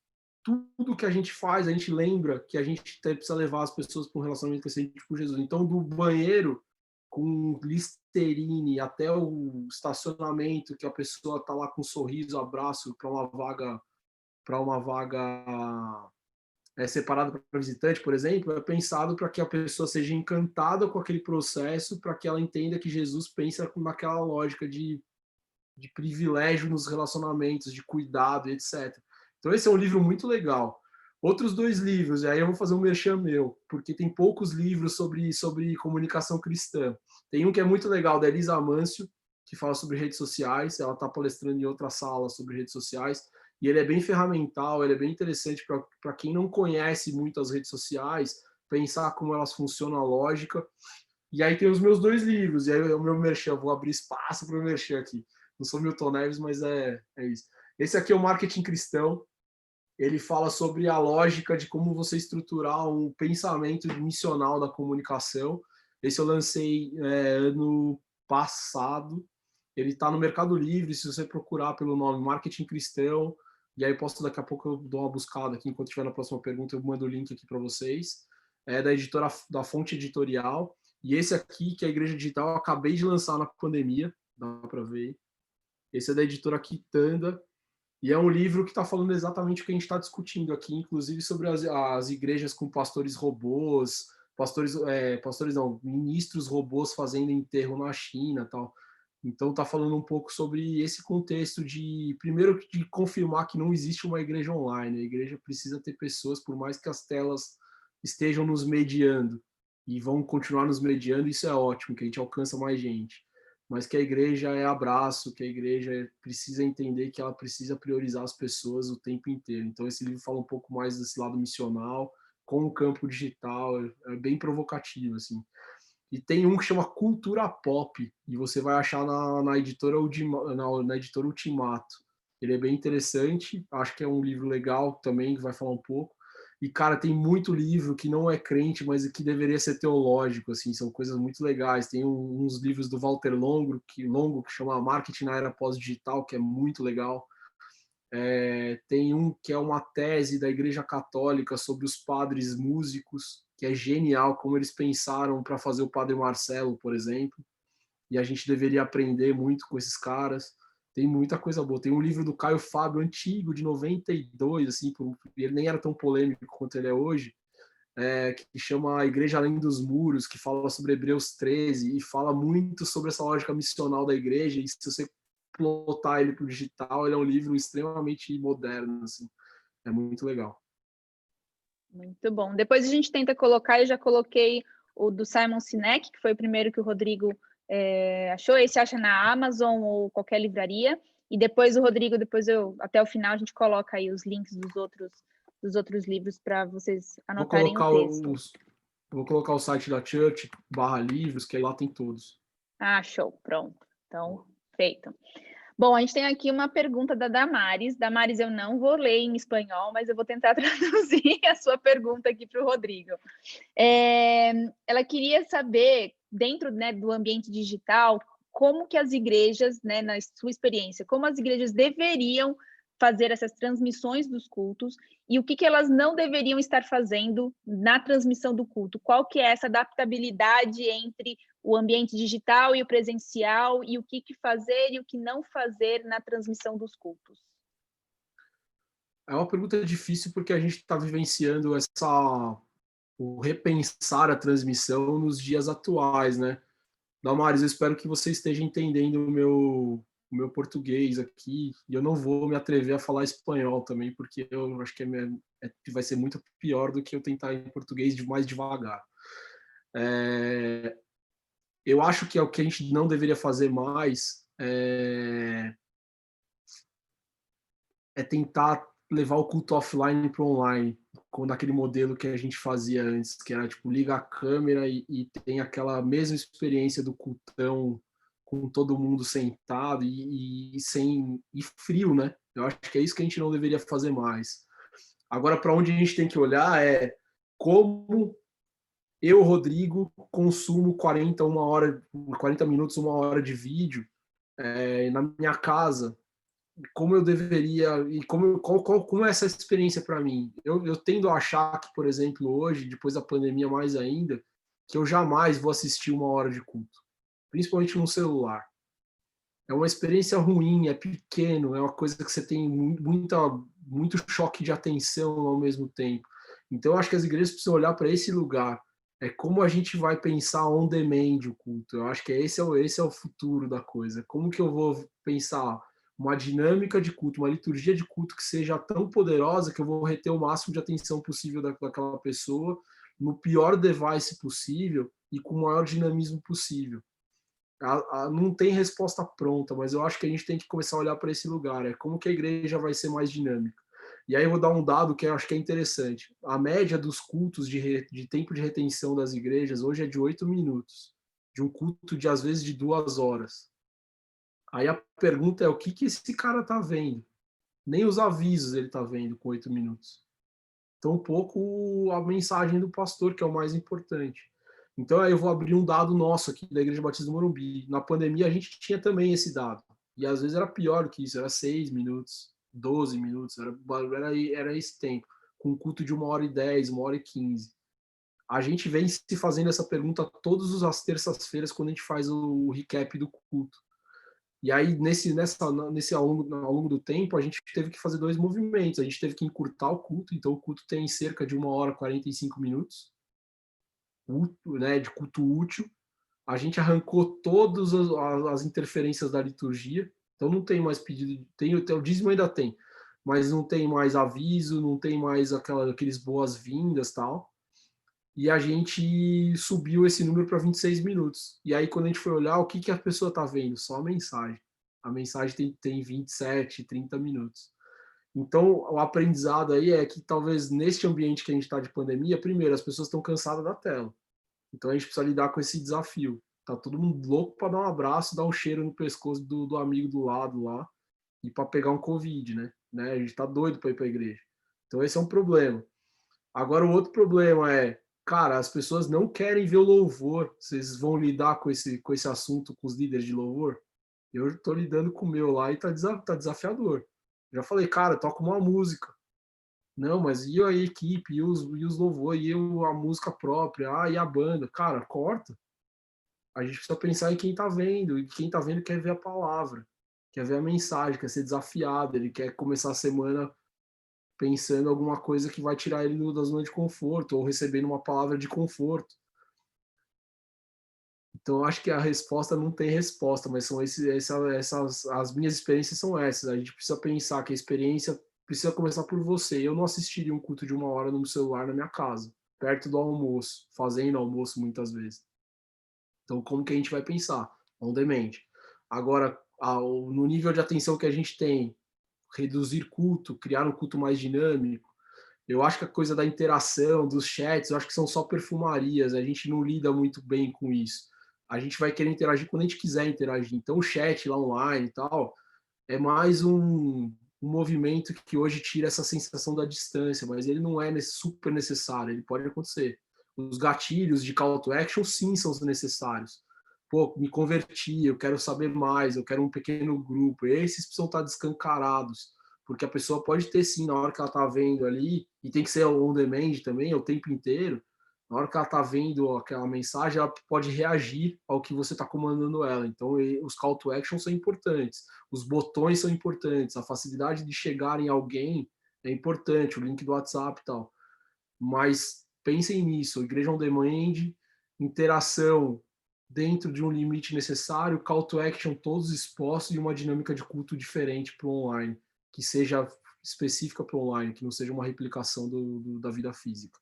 Tudo que a gente faz, a gente lembra que a gente precisa levar as pessoas para um relacionamento crescente com Jesus. Então, do banheiro com Listerine até o estacionamento, que a pessoa está lá com um sorriso, abraço para uma vaga separado para visitante, por exemplo, é pensado para que a pessoa seja encantada com aquele processo, para que ela entenda que Jesus pensa naquela lógica de privilégio nos relacionamentos, de cuidado, etc. Então esse é um livro muito legal. Outros 2 livros, e aí eu vou fazer um merchan meu, porque tem poucos livros sobre comunicação cristã. Tem um que é muito legal, da Elisa Amâncio, que fala sobre redes sociais, ela está palestrando em outra sala sobre redes sociais, e ele é bem ferramental, ele é bem interessante para quem não conhece muito as redes sociais, pensar como elas funcionam, a lógica. E aí tem os meus 2 livros, e aí o meu merchan, vou abrir espaço para o merchan aqui. Não sou Milton Neves, mas é isso. Esse aqui é o Marketing Cristão. Ele fala sobre a lógica de como você estruturar um pensamento missional da comunicação. Esse eu lancei ano passado. Ele está no Mercado Livre, se você procurar pelo nome Marketing Cristão. E aí daqui a pouco eu dou uma buscada aqui, enquanto tiver na próxima pergunta, eu mando o link aqui para vocês. É da editora, da Fonte Editorial. E esse aqui, que é a Igreja Digital, eu acabei de lançar na pandemia, dá para ver. Esse é da editora Quitanda. E é um livro que está falando exatamente o que a gente está discutindo aqui, inclusive sobre as igrejas com pastores robôs, ministros robôs fazendo enterro na China, tal. Então está falando um pouco sobre esse contexto primeiro, de confirmar que não existe uma igreja online. A igreja precisa ter pessoas, por mais que as telas estejam nos mediando, e vão continuar nos mediando, isso é ótimo, que a gente alcança mais gente. mas que a igreja é abraço, que a igreja precisa entender que ela precisa priorizar as pessoas o tempo inteiro. Então esse livro fala um pouco mais desse lado missional, com o campo digital, é bem provocativo, assim. E tem um que chama Cultura Pop, e você vai achar na editora na editora Ultimato. Ele é bem interessante, acho que é um livro legal também, que vai falar um pouco. E, cara, tem muito livro que não é crente, mas que deveria ser teológico, assim, são coisas muito legais. Tem uns livros do Walter Longo, que chama Marketing na Era Pós-Digital, que é muito legal. Tem um que é uma tese da Igreja Católica sobre os padres músicos, que é genial, como eles pensaram para fazer o Padre Marcelo, por exemplo. E a gente deveria aprender muito com esses caras. Tem muita coisa boa. Tem um livro do Caio Fábio, antigo, de 92, assim, ele nem era tão polêmico quanto ele é hoje, que chama A Igreja Além dos Muros, que fala sobre Hebreus 13 e fala muito sobre essa lógica missional da igreja. E se você plotar ele para o digital, ele é um livro extremamente moderno, assim. É muito legal. Muito bom. Depois a gente tenta colocar, eu já coloquei o do Simon Sinek, que foi o primeiro que o Rodrigo achou. Esse acha na Amazon ou qualquer livraria. E depois o Rodrigo, até o final, a gente coloca aí os links dos outros livros para vocês anotarem o texto. Vou colocar o site da Church, /livros, que aí lá tem todos. Ah, show. Pronto. Então, feito. Bom, a gente tem aqui uma pergunta da Damares. Damares, eu não vou ler em espanhol, mas eu vou tentar traduzir a sua pergunta aqui para o Rodrigo. Ela queria saber, dentro, né, do ambiente digital, como que as igrejas, né, na sua experiência, como as igrejas deveriam fazer essas transmissões dos cultos e o que elas não deveriam estar fazendo na transmissão do culto. Qual que é essa adaptabilidade entre o ambiente digital e o presencial e o que fazer e o que não fazer na transmissão dos cultos? É uma pergunta difícil porque a gente está vivenciando o repensar a transmissão nos dias atuais, né? Damares, eu espero que você esteja entendendo o meu português aqui, e eu não vou me atrever a falar espanhol também, porque eu acho que vai ser muito pior do que eu tentar em português mais devagar. Eu acho que é o que a gente não deveria fazer mais é tentar levar o culto offline para online, naquele modelo que a gente fazia antes, que era tipo, liga a câmera e tem aquela mesma experiência do cultão com todo mundo sentado e frio, né? Eu acho que é isso que a gente não deveria fazer mais. Agora, para onde a gente tem que olhar é como eu, Rodrigo, consumo 40 minutos, 1 hora de vídeo na minha casa, como eu deveria e como é essa experiência para mim. Eu tendo a achar que, por exemplo, hoje, depois da pandemia mais ainda, que eu jamais vou assistir 1 hora de culto, principalmente no celular. É uma experiência ruim, é pequeno, é uma coisa que você tem muito choque de atenção ao mesmo tempo. Então, eu acho que as igrejas precisam olhar para esse lugar. É como a gente vai pensar on demand o culto. Eu acho que esse é o futuro da coisa. Como que eu vou pensar uma dinâmica de culto, uma liturgia de culto que seja tão poderosa que eu vou reter o máximo de atenção possível daquela pessoa, no pior device possível e com o maior dinamismo possível. Não tem resposta pronta, mas eu acho que a gente tem que começar a olhar para esse lugar. É como que a igreja vai ser mais dinâmica. E aí eu vou dar um dado que eu acho que é interessante. A média dos cultos de tempo de retenção das igrejas hoje é de 8 minutos. De um culto de, às vezes, de 2 horas. Aí a pergunta é o que esse cara está vendo? Nem os avisos ele está vendo com 8 minutos. Tão pouco a mensagem do pastor, que é o mais importante. Então aí eu vou abrir um dado nosso aqui da Igreja Batista do Morumbi. Na pandemia a gente tinha também esse dado. E às vezes era pior do que isso, era 6 minutos, 12 minutos, era esse tempo, com um culto de 1h10, 1h15. A gente vem se fazendo essa pergunta todas as terças-feiras quando a gente faz o recap do culto. E aí, ao longo do tempo, a gente teve que fazer 2 movimentos. A gente teve que encurtar o culto, então o culto tem cerca de 1h 45 minutos, né, de culto útil. A gente arrancou todas as interferências da liturgia, então não tem mais pedido, o dízimo ainda tem, mas não tem mais aviso, não tem mais aqueles boas-vindas e tal. e a gente subiu esse número para 26 minutos. E aí, quando a gente foi olhar, o que a pessoa está vendo? Só a mensagem. A mensagem tem 27, 30 minutos. Então, o aprendizado aí é que talvez neste ambiente que a gente está de pandemia, primeiro, as pessoas estão cansadas da tela. Então, a gente precisa lidar com esse desafio. Tá todo mundo louco para dar um abraço, dar um cheiro no pescoço do amigo do lado lá, e para pegar um Covid, né? A gente tá doido para ir para a igreja. Então, esse é um problema. Agora, o outro problema é, cara, as pessoas não querem ver o louvor. Vocês vão lidar com esse assunto com os líderes de louvor? Eu estou lidando com o meu lá e tá desafiador. Já falei, cara, toca uma música. Não, mas e a equipe, e os louvor, e a música própria, e a banda? Cara, corta. A gente precisa pensar em quem tá vendo, e quem tá vendo quer ver a palavra, quer ver a mensagem, quer ser desafiado, ele quer começar a semana pensando em alguma coisa que vai tirar ele da zona de conforto, ou recebendo uma palavra de conforto. Então, eu acho que a resposta não tem resposta, mas são as minhas experiências são essas. A gente precisa pensar que a experiência precisa começar por você. Eu não assistiria um culto de 1 hora no meu celular na minha casa, perto do almoço, fazendo almoço muitas vezes. Então, como que a gente vai pensar? On demand. Agora, no nível de atenção que a gente tem, reduzir culto, criar um culto mais dinâmico, eu acho que a coisa da interação, dos chats, eu acho que são só perfumarias, a gente não lida muito bem com isso. A gente vai querer interagir quando a gente quiser interagir. Então, o chat lá online e tal, é mais um movimento que hoje tira essa sensação da distância, mas ele não é super necessário, ele pode acontecer. Os gatilhos de call to action, sim, são necessários. Pô, me converti, eu quero saber mais, eu quero um pequeno grupo. Esses precisam estar descancarados, porque a pessoa pode ter, sim, na hora que ela está vendo ali, e tem que ser on demand também, o tempo inteiro, na hora que ela está vendo aquela mensagem, ela pode reagir ao que você está comandando ela. Então, os call to action são importantes, os botões são importantes, a facilidade de chegar em alguém é importante, o link do WhatsApp e tal. Mas pensem nisso, igreja on demand, interação dentro de um limite necessário, call to action todos expostos e uma dinâmica de culto diferente para o online, que seja específica para o online, que não seja uma replicação da vida física.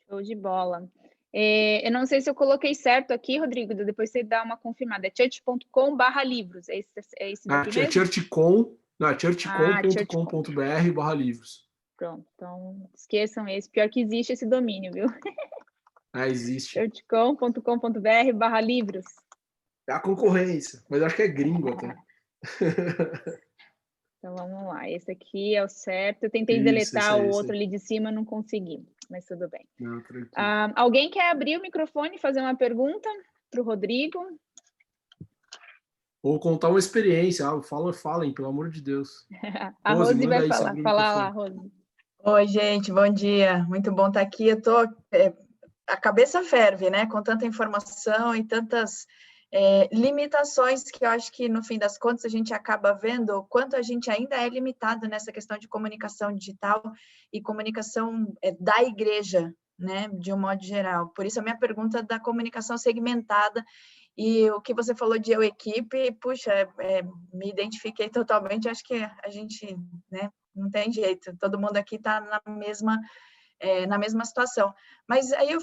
Show de bola. Eu não sei se eu coloquei certo aqui, Rodrigo, depois você dá uma confirmada. É church.com/livros, é esse daqui mesmo? churchcom.com.br/livros. Pronto, então esqueçam esse. Pior que existe esse domínio, viu? Existe. churchcom.com.br/livros. É a concorrência, mas eu acho que é gringo até. Então vamos lá, esse aqui é o certo. Eu tentei deletar o outro ali de cima, não consegui, mas tudo bem. Não, alguém quer abrir o microfone e fazer uma pergunta para o Rodrigo? Ou contar uma experiência. Falem, pelo amor de Deus. A Rose vai falar. Fala lá, Rose. Oi, gente, bom dia. Muito bom estar aqui. Eu tô... a cabeça ferve, né? Com tanta informação e tantas limitações que eu acho que, no fim das contas, a gente acaba vendo o quanto a gente ainda é limitado nessa questão de comunicação digital e comunicação da igreja, né? De um modo geral. Por isso, a minha pergunta da comunicação segmentada e o que você falou de equipe, puxa, me identifiquei totalmente. Acho que a gente, né? Não tem jeito. Todo mundo aqui está na mesma situação. Mas aí eu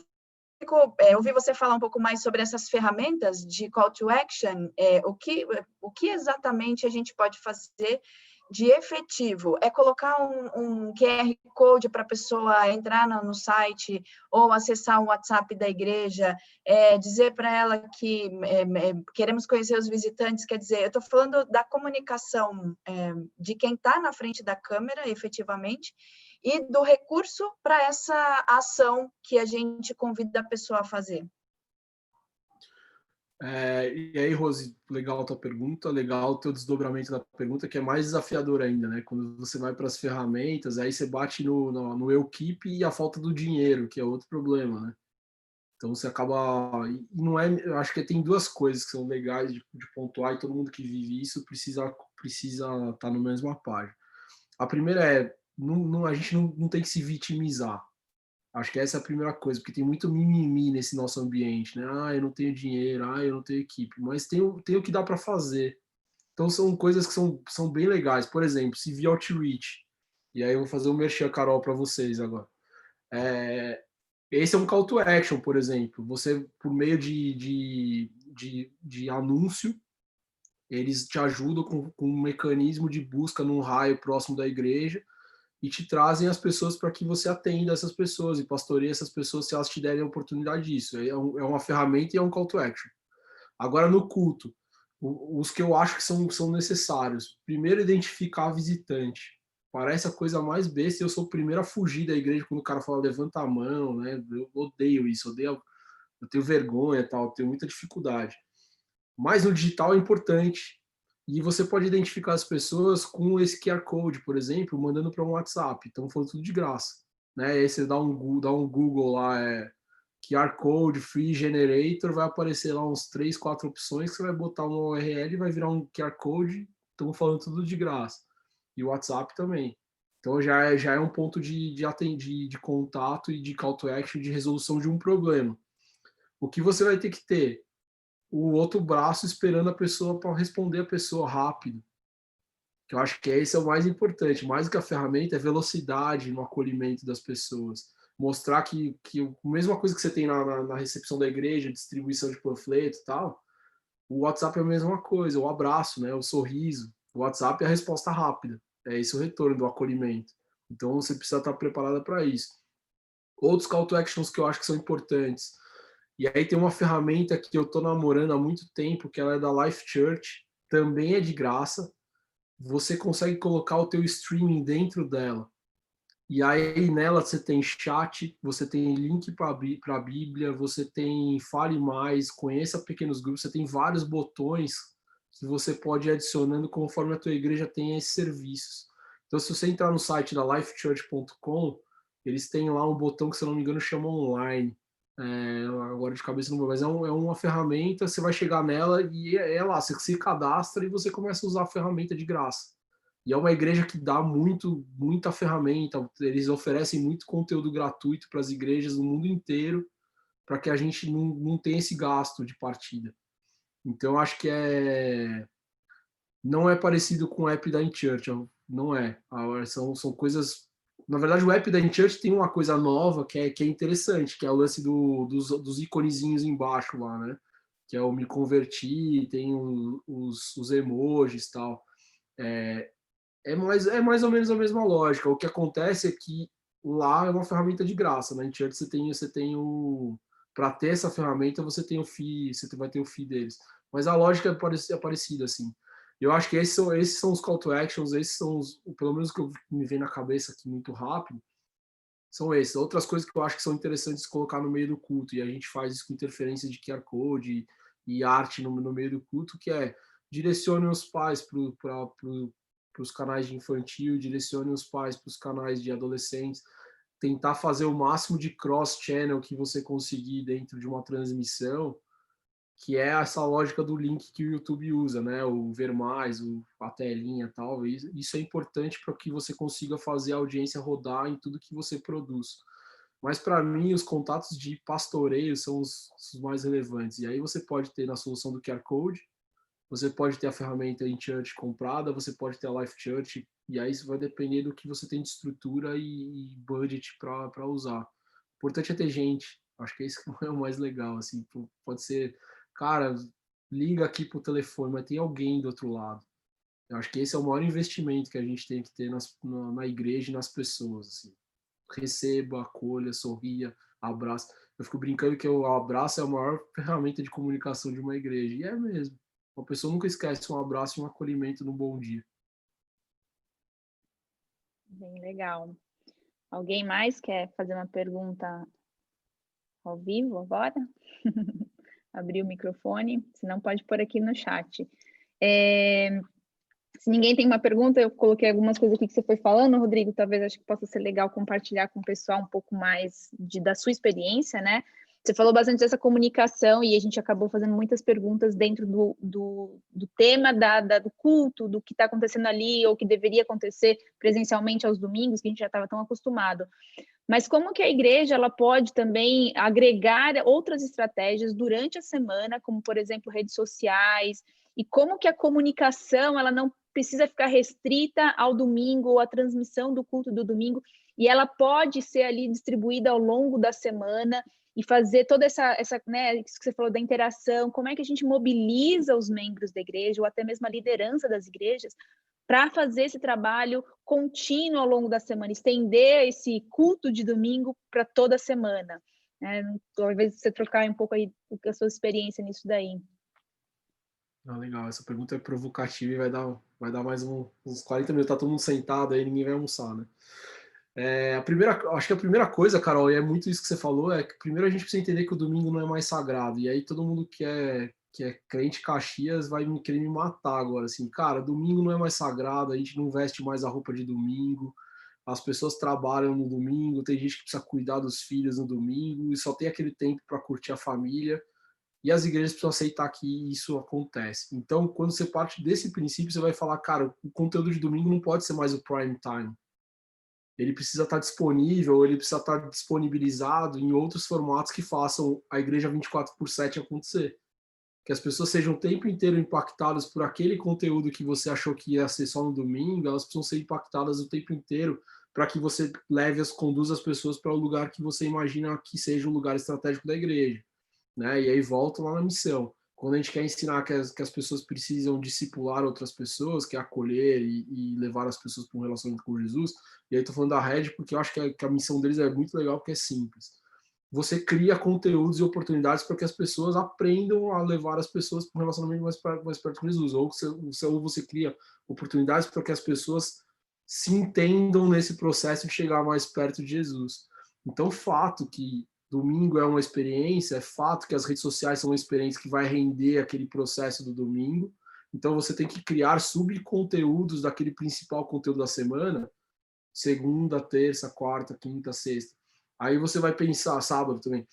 ouvi você falar um pouco mais sobre essas ferramentas de call to action, o que exatamente a gente pode fazer de efetivo? É colocar um QR Code para a pessoa entrar no site ou acessar o WhatsApp da igreja, dizer para ela que queremos conhecer os visitantes, quer dizer, eu estou falando da comunicação de quem está na frente da câmera, efetivamente, e do recurso para essa ação que a gente convida a pessoa a fazer. E aí, Rose, legal a tua pergunta, legal o teu desdobramento da pergunta, que é mais desafiador ainda, né? Quando você vai para as ferramentas, aí você bate no equipe e a falta do dinheiro, que é outro problema, né? Então você acaba... E não é, eu acho que tem duas coisas que são legais de pontuar, e todo mundo que vive isso precisa estar na mesma página. A primeira é, a gente não tem que se vitimizar. Acho que essa é a primeira coisa, porque tem muito mimimi nesse nosso ambiente, né? Eu não tenho dinheiro, eu não tenho equipe, mas tem o que dá para fazer. Então são coisas que são bem legais. Por exemplo, CV Outreach, e aí eu vou fazer um merchan, Carol, para vocês agora. Esse é um call to action, por exemplo. Você, por meio de anúncio, eles te ajudam com um mecanismo de busca num raio próximo da igreja e te trazem as pessoas para que você atenda essas pessoas e pastoreie essas pessoas se elas te derem a oportunidade disso. É uma ferramenta e é um call to action. Agora, no culto, os que eu acho que são necessários. Primeiro, identificar visitante. Parece a coisa mais besta, eu sou o primeiro a fugir da igreja quando o cara fala levanta a mão, né? Eu odeio isso, eu tenho vergonha e tal, tenho muita dificuldade. Mas no digital é importante. E você pode identificar as pessoas com esse QR Code, por exemplo, mandando para um WhatsApp. Então, falando tudo de graça. Né? E aí você dá um Google lá, QR Code, Free Generator, vai aparecer lá uns 3, 4 opções que você vai botar uma URL e vai virar um QR Code. Estamos falando tudo de graça. E o WhatsApp também. Então, já é um ponto de contato e de call to action, de resolução de um problema. O que você vai ter que ter? O outro braço esperando a pessoa para responder a pessoa rápido. Que eu acho que esse é o mais importante. Mais do que a ferramenta, é velocidade no acolhimento das pessoas. Mostrar que a mesma coisa que você tem na recepção da igreja, distribuição de panfleto e tal, o WhatsApp é a mesma coisa, o abraço, né, o sorriso. O WhatsApp é a resposta rápida. É esse o retorno do acolhimento. Então, você precisa estar preparada para isso. Outros call to actions que eu acho que são importantes. E aí tem uma ferramenta que eu estou namorando há muito tempo, que ela é da Life Church, também é de graça. Você consegue colocar o teu streaming dentro dela. E aí nela você tem chat, você tem link para a Bíblia, você tem Fale Mais, conheça pequenos grupos, você tem vários botões que você pode ir adicionando conforme a tua igreja tem esses serviços. Então, se você entrar no site da lifechurch.com, eles têm lá um botão que, se eu não me engano, chama online. Agora de cabeça não vou, mas é uma ferramenta, você vai chegar nela e é lá, você se cadastra e você começa a usar a ferramenta de graça. E é uma igreja que dá muita ferramenta, eles oferecem muito conteúdo gratuito para as igrejas no mundo inteiro, para que a gente não tenha esse gasto de partida. Então, acho que não é parecido com o app da InChurch, não é. São coisas... Na verdade, o app da InChurch tem uma coisa nova que é interessante, que é o lance dos iconezinhos embaixo lá, né? Que é o me convertir, tem os emojis e tal. É mais ou menos a mesma lógica. O que acontece é que lá é uma ferramenta de graça. Na InChurch você tem para ter essa ferramenta, você tem o FII, você vai ter o FII deles. Mas a lógica é parecida, assim. Eu acho que esses são os call to actions, esses são pelo menos que me vem na cabeça aqui muito rápido, são esses. Outras coisas que eu acho que são interessantes colocar no meio do culto, e a gente faz isso com interferência de QR Code e arte no meio do culto, que é direcione os pais para os canais de infantil, direcione os pais para os canais de adolescentes, tentar fazer o máximo de cross-channel que você conseguir dentro de uma transmissão, que é essa lógica do link que o YouTube usa, né? O ver mais, a telinha e tal. Isso é importante para que você consiga fazer a audiência rodar em tudo que você produz. Mas, para mim, os contatos de pastoreio são os mais relevantes. E aí você pode ter na solução do QR Code, você pode ter a ferramenta InChurch comprada, você pode ter a Life Church, e aí isso vai depender do que você tem de estrutura e budget para usar. O importante é ter gente. Acho que esse é o mais legal. Assim, pode ser... Cara, liga aqui pro telefone, mas tem alguém do outro lado. Eu acho que esse é o maior investimento que a gente tem que ter na igreja e nas pessoas. Assim. Receba, acolha, sorria, abraça. Eu fico brincando que o abraço é a maior ferramenta de comunicação de uma igreja. E é mesmo. Uma pessoa nunca esquece um abraço e um acolhimento num bom dia. Bem legal. Alguém mais quer fazer uma pergunta ao vivo agora? Abrir o microfone, senão pode pôr aqui no chat. Se ninguém tem uma pergunta, eu coloquei algumas coisas aqui que você foi falando, Rodrigo, talvez acho que possa ser legal compartilhar com o pessoal um pouco mais da sua experiência, né? Você falou bastante dessa comunicação e a gente acabou fazendo muitas perguntas dentro do tema do culto, do que está acontecendo ali ou que deveria acontecer presencialmente aos domingos, que a gente já estava tão acostumado. Mas como que a igreja ela pode também agregar outras estratégias durante a semana, como, por exemplo, redes sociais, e como que a comunicação ela não precisa ficar restrita ao domingo ou à transmissão do culto do domingo, e ela pode ser ali distribuída ao longo da semana e fazer toda essa né, isso que você falou da interação, como é que a gente mobiliza os membros da igreja, ou até mesmo a liderança das igrejas, para fazer esse trabalho contínuo ao longo da semana, estender esse culto de domingo para toda a semana. Talvez você trocar um pouco aí a sua experiência nisso daí. Legal, essa pergunta é provocativa e vai dar mais uns 40 minutos, tá todo mundo sentado aí, ninguém vai almoçar, né? Acho que a primeira coisa, Carol, e é muito isso que você falou, é que primeiro a gente precisa entender que o domingo não é mais sagrado, e aí todo mundo que é crente Caxias vai querer me matar agora, assim, cara, domingo não é mais sagrado, a gente não veste mais a roupa de domingo, as pessoas trabalham no domingo, tem gente que precisa cuidar dos filhos no domingo, e só tem aquele tempo para curtir a família, e as igrejas precisam aceitar que isso acontece. Então, quando você parte desse princípio, você vai falar, cara, o conteúdo de domingo não pode ser mais o prime time. Ele precisa estar disponível, ele precisa estar disponibilizado em outros formatos que façam a igreja 24/7 acontecer. Que as pessoas sejam o tempo inteiro impactadas por aquele conteúdo que você achou que ia ser só no domingo, elas precisam ser impactadas o tempo inteiro para que você conduza as pessoas para o lugar que você imagina que seja um lugar estratégico da igreja. Né? E aí volta lá na missão. Quando a gente quer ensinar que as pessoas precisam discipular outras pessoas, que é acolher e levar as pessoas para um relacionamento com Jesus, e aí estou falando da Red porque eu acho que a missão deles é muito legal, porque é simples. Você cria conteúdos e oportunidades para que as pessoas aprendam a levar as pessoas para um relacionamento mais perto com Jesus, ou você cria oportunidades para que as pessoas se entendam nesse processo de chegar mais perto de Jesus. Então, o fato que domingo é uma experiência, é fato que as redes sociais são uma experiência que vai render aquele processo do domingo, então você tem que criar subconteúdos daquele principal conteúdo da semana, segunda, terça, quarta, quinta, sexta. Aí você vai pensar, sábado também,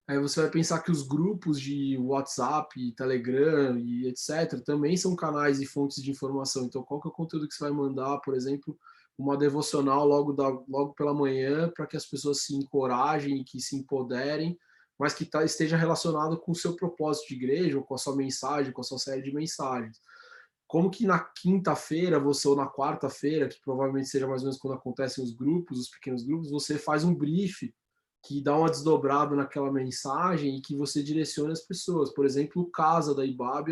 aí você vai pensar que os grupos de WhatsApp, Telegram e etc. também são canais e fontes de informação. Então, qual que é o conteúdo que você vai mandar, por exemplo, uma devocional logo pela manhã, para que as pessoas se encorajem e que se empoderem, mas que esteja relacionado com o seu propósito de igreja, ou com a sua mensagem, com a sua série de mensagens. Como que na quinta-feira, ou na quarta-feira, que provavelmente seja mais ou menos quando acontecem os grupos, os pequenos grupos, você faz um brief que dá uma desdobrada naquela mensagem e que você direciona as pessoas. Por exemplo, o Casa da IBAB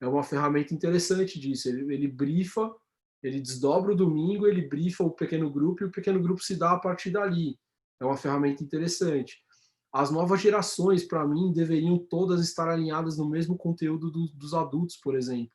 é uma ferramenta interessante disso. Ele brifa, ele desdobra o domingo, ele brifa o pequeno grupo e o pequeno grupo se dá a partir dali. É uma ferramenta interessante. As novas gerações, para mim, deveriam todas estar alinhadas no mesmo conteúdo dos adultos, por exemplo.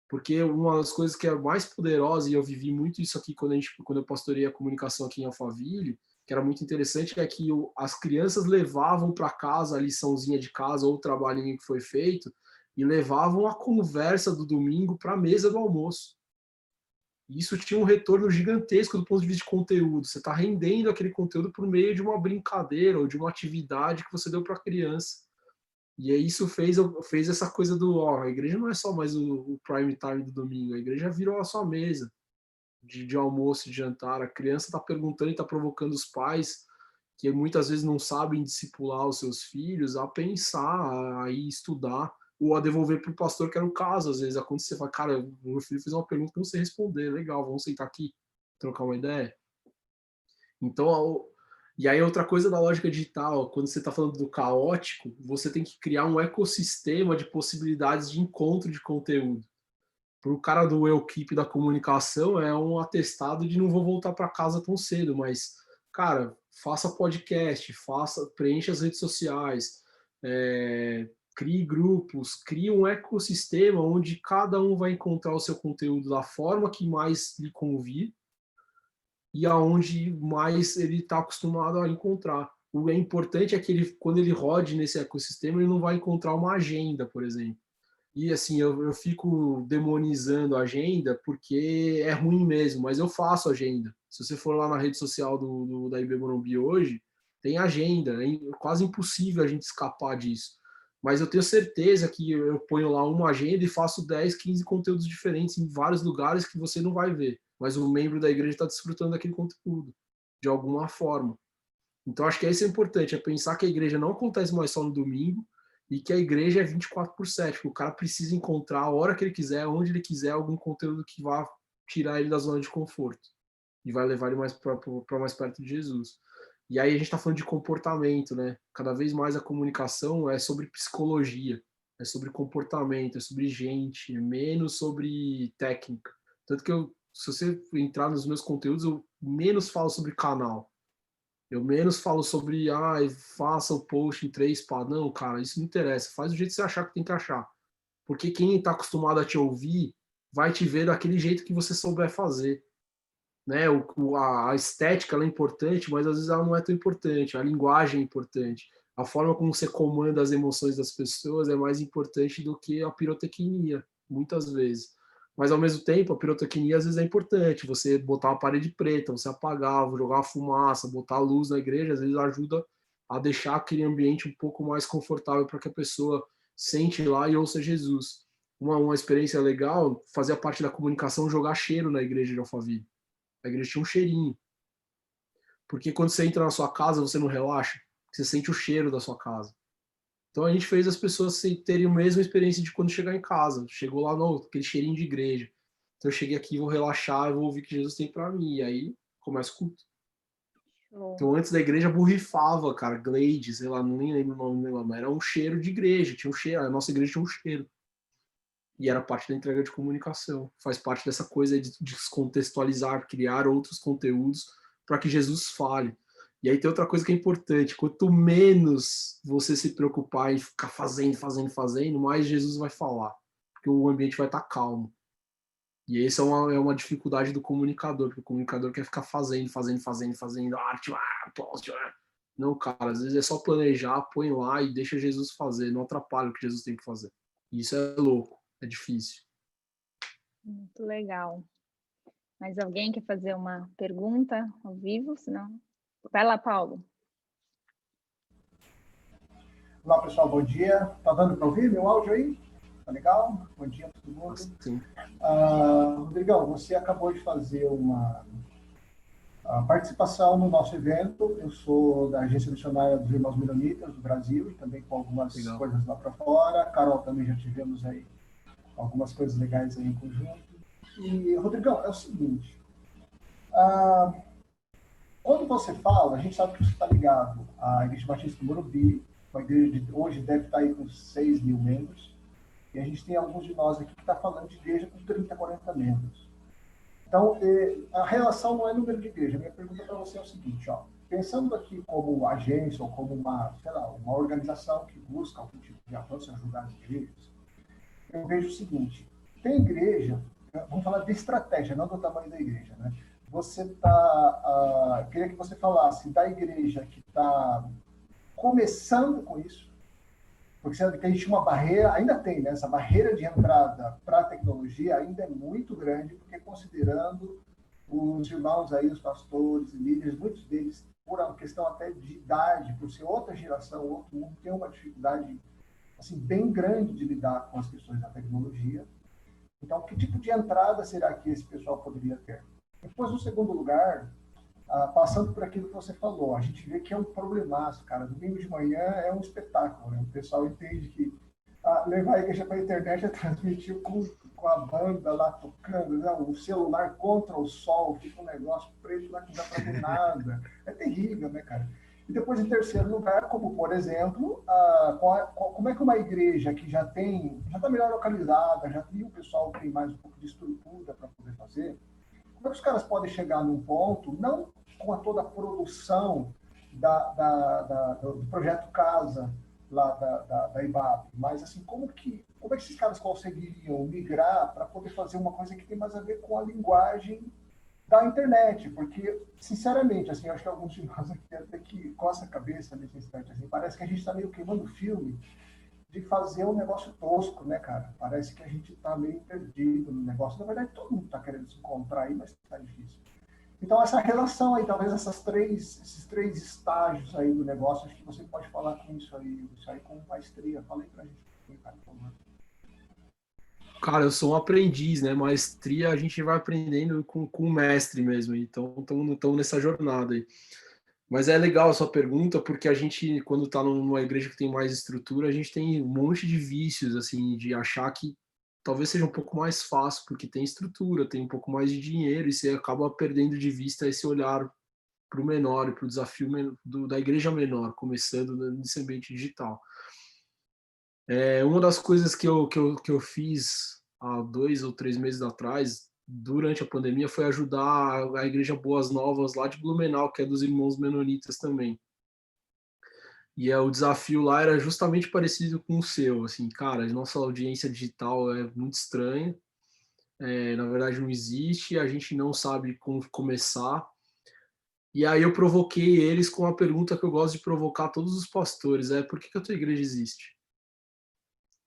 Porque uma das coisas que é mais poderosa, e eu vivi muito isso aqui quando eu pastorei a comunicação aqui em Alphaville, que era muito interessante, é que as crianças levavam para casa a liçãozinha de casa ou o trabalhinho que foi feito e levavam a conversa do domingo para a mesa do almoço. E isso tinha um retorno gigantesco do ponto de vista de conteúdo. Você está rendendo aquele conteúdo por meio de uma brincadeira ou de uma atividade que você deu para a criança. E aí isso fez essa coisa a igreja não é só mais o prime time do domingo, a igreja virou a sua mesa de almoço, de jantar. A criança está perguntando e está provocando os pais, que muitas vezes não sabem discipular os seus filhos, a pensar, a ir estudar, ou a devolver para o pastor, que era o caso. Às vezes acontece, você fala, cara, meu filho fez uma pergunta que eu não sei responder, legal, vamos sentar aqui, trocar uma ideia. Então, e aí outra coisa da lógica digital, quando você está falando do caótico, você tem que criar um ecossistema de possibilidades de encontro de conteúdo. Para o cara do Equipe da comunicação é um atestado de não vou voltar para casa tão cedo, mas, cara, faça podcast, preencha as redes sociais, crie grupos, crie um ecossistema onde cada um vai encontrar o seu conteúdo da forma que mais lhe convir e aonde mais ele está acostumado a encontrar. O importante é que quando ele rode nesse ecossistema, ele não vai encontrar uma agenda, por exemplo. E assim, eu fico demonizando a agenda porque é ruim mesmo, mas eu faço agenda. Se você for lá na rede social da IB Morumbi hoje, tem agenda, é quase impossível a gente escapar disso. Mas eu tenho certeza que eu ponho lá uma agenda e faço 10, 15 conteúdos diferentes em vários lugares que você não vai ver. Mas o membro da igreja está desfrutando daquele conteúdo, de alguma forma. Então, acho que isso é importante, é pensar que a igreja não acontece mais só no domingo, e que a igreja é 24/7, que o cara precisa encontrar a hora que ele quiser, onde ele quiser, algum conteúdo que vá tirar ele da zona de conforto. e vai levar ele mais para mais perto de Jesus. E aí a gente está falando de comportamento, né? Cada vez mais a comunicação é sobre psicologia, é sobre comportamento, é sobre gente, é menos sobre técnica. Tanto que se você entrar nos meus conteúdos, eu menos falo sobre canal. Eu menos falo sobre, faça o post em 3 passos. Não, cara, isso não interessa. Faz do jeito que você achar que tem que achar. Porque quem está acostumado a te ouvir vai te ver daquele jeito que você souber fazer. Né? A estética ela é importante, mas às vezes ela não é tão importante. A linguagem é importante. A forma como você comanda as emoções das pessoas é mais importante do que a pirotecnia, muitas vezes. Mas, ao mesmo tempo, a pirotecnia às vezes é importante. Você botar uma parede preta, você apagar, jogar uma fumaça, botar luz na igreja, às vezes ajuda a deixar aquele ambiente um pouco mais confortável para que a pessoa sente lá e ouça Jesus. Uma experiência legal, fazia parte da comunicação, jogar cheiro na igreja de Alphaville. A igreja tinha um cheirinho. Porque quando você entra na sua casa, você não relaxa. Você sente o cheiro da sua casa. Então a gente fez as pessoas terem a mesma experiência de quando chegar em casa. Chegou lá, não, aquele cheirinho de igreja. Então eu cheguei aqui, vou relaxar, eu vou ouvir o que Jesus tem para mim. E aí começa o culto. Então antes da igreja borrifava, cara, Glade, sei lá, nem lembro o nome, mas era um cheiro de igreja, tinha um cheiro, a nossa igreja tinha um cheiro. E era parte da entrega de comunicação. Faz parte dessa coisa de descontextualizar, criar outros conteúdos para que Jesus fale. E aí tem outra coisa que é importante, quanto menos você se preocupar em ficar fazendo, mais Jesus vai falar, porque o ambiente vai estar calmo. E essa é uma dificuldade do comunicador, porque o comunicador quer ficar fazendo, arte, post. Não, cara, às vezes é só planejar, põe lá e deixa Jesus fazer, não atrapalha o que Jesus tem que fazer. E isso é louco, é difícil. Muito legal. Mais alguém quer fazer uma pergunta ao vivo? Senão... Vai lá, Paulo. Olá, pessoal, bom dia. Tá dando para ouvir meu áudio aí? Tá legal? Bom dia para todo mundo. Sim. Rodrigão, você acabou de fazer uma participação no nosso evento. Eu sou da Agência Missionária dos Irmãos Menonitas do Brasil, e também com algumas coisas lá para fora. Carol, também já tivemos aí algumas coisas legais aí em conjunto. E, Rodrigão, é o seguinte... Quando você fala, a gente sabe que você está ligado à Igreja Batista do Morumbi, uma igreja de hoje deve estar aí com 6 mil membros, e a gente tem alguns de nós aqui que está falando de igreja com 30, 40 membros. Então, a relação não é número de igreja. A minha pergunta para você é o seguinte, pensando aqui como agência ou como uma organização que busca algum tipo de avanço em ajudar as igrejas, eu vejo o seguinte, tem igreja, vamos falar de estratégia, não do tamanho da igreja, né? Queria que você falasse da igreja que está começando com isso, porque a gente tinha uma barreira, ainda tem, né? Essa barreira de entrada para a tecnologia ainda é muito grande, porque considerando os irmãos aí, os pastores e líderes, muitos deles, por uma questão até de idade, por ser outra geração, outro mundo, tem uma dificuldade assim, bem grande de lidar com as questões da tecnologia. Então, que tipo de entrada será que esse pessoal poderia ter? Depois, no segundo lugar, passando por aquilo que você falou, a gente vê que é um problemaço, cara. Domingo de manhã é um espetáculo, né? O pessoal entende que levar a igreja para a internet é transmitir o culto com a banda lá tocando, né? O celular contra o sol, fica um negócio preto lá que não dá para ver nada. É terrível, né, cara? E depois, em terceiro lugar, como, por exemplo, como é que uma igreja que já está melhor localizada, já tem o pessoal que tem mais um pouco de estrutura para poder fazer, como é que os caras podem chegar num ponto, não com toda a produção do projeto Casa, lá da IBAP, mas assim, como é que esses caras conseguiriam migrar para poder fazer uma coisa que tem mais a ver com a linguagem da internet? Porque, sinceramente, assim, eu acho que alguns de nós aqui até que coça a cabeça nesse instante, assim, parece que a gente está meio queimando filme de fazer um negócio tosco, né, cara? Parece que a gente está meio perdido no negócio. Na verdade, todo mundo está querendo se encontrar aí, mas está difícil. Então, essa relação aí, talvez esses três estágios aí do negócio, acho que você pode falar com isso aí com maestria. Fala aí pra gente, cara, por favor. Cara, eu sou um aprendiz, né? Maestria a gente vai aprendendo com o mestre mesmo. Então, estamos nessa jornada aí. Mas é legal a sua pergunta, porque a gente, quando está numa igreja que tem mais estrutura, a gente tem um monte de vícios, assim, de achar que talvez seja um pouco mais fácil, porque tem estrutura, tem um pouco mais de dinheiro, e você acaba perdendo de vista esse olhar para o menor e para o desafio da igreja menor, começando nesse ambiente digital. Uma das coisas que eu fiz há 2 ou 3 meses atrás, durante a pandemia, foi ajudar a Igreja Boas Novas lá de Blumenau, que é dos irmãos menonitas também. E o desafio lá era justamente parecido com o seu, assim, cara, a nossa audiência digital é muito estranha, na verdade não existe, a gente não sabe como começar. E aí eu provoquei eles com a pergunta que eu gosto de provocar todos os pastores, por que a tua igreja existe?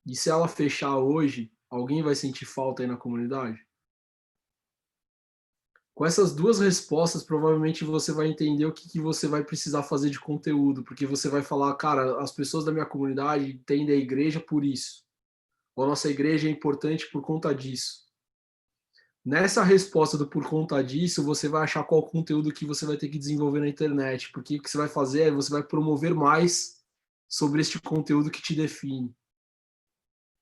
E se ela fechar hoje, alguém vai sentir falta aí na comunidade? Com essas 2 respostas, provavelmente você vai entender o que você vai precisar fazer de conteúdo, porque você vai falar, cara, as pessoas da minha comunidade entendem a igreja por isso. Ou a nossa igreja é importante por conta disso. Nessa resposta do por conta disso, você vai achar qual conteúdo que você vai ter que desenvolver na internet, porque o que você vai fazer é você vai promover mais sobre este conteúdo que te define,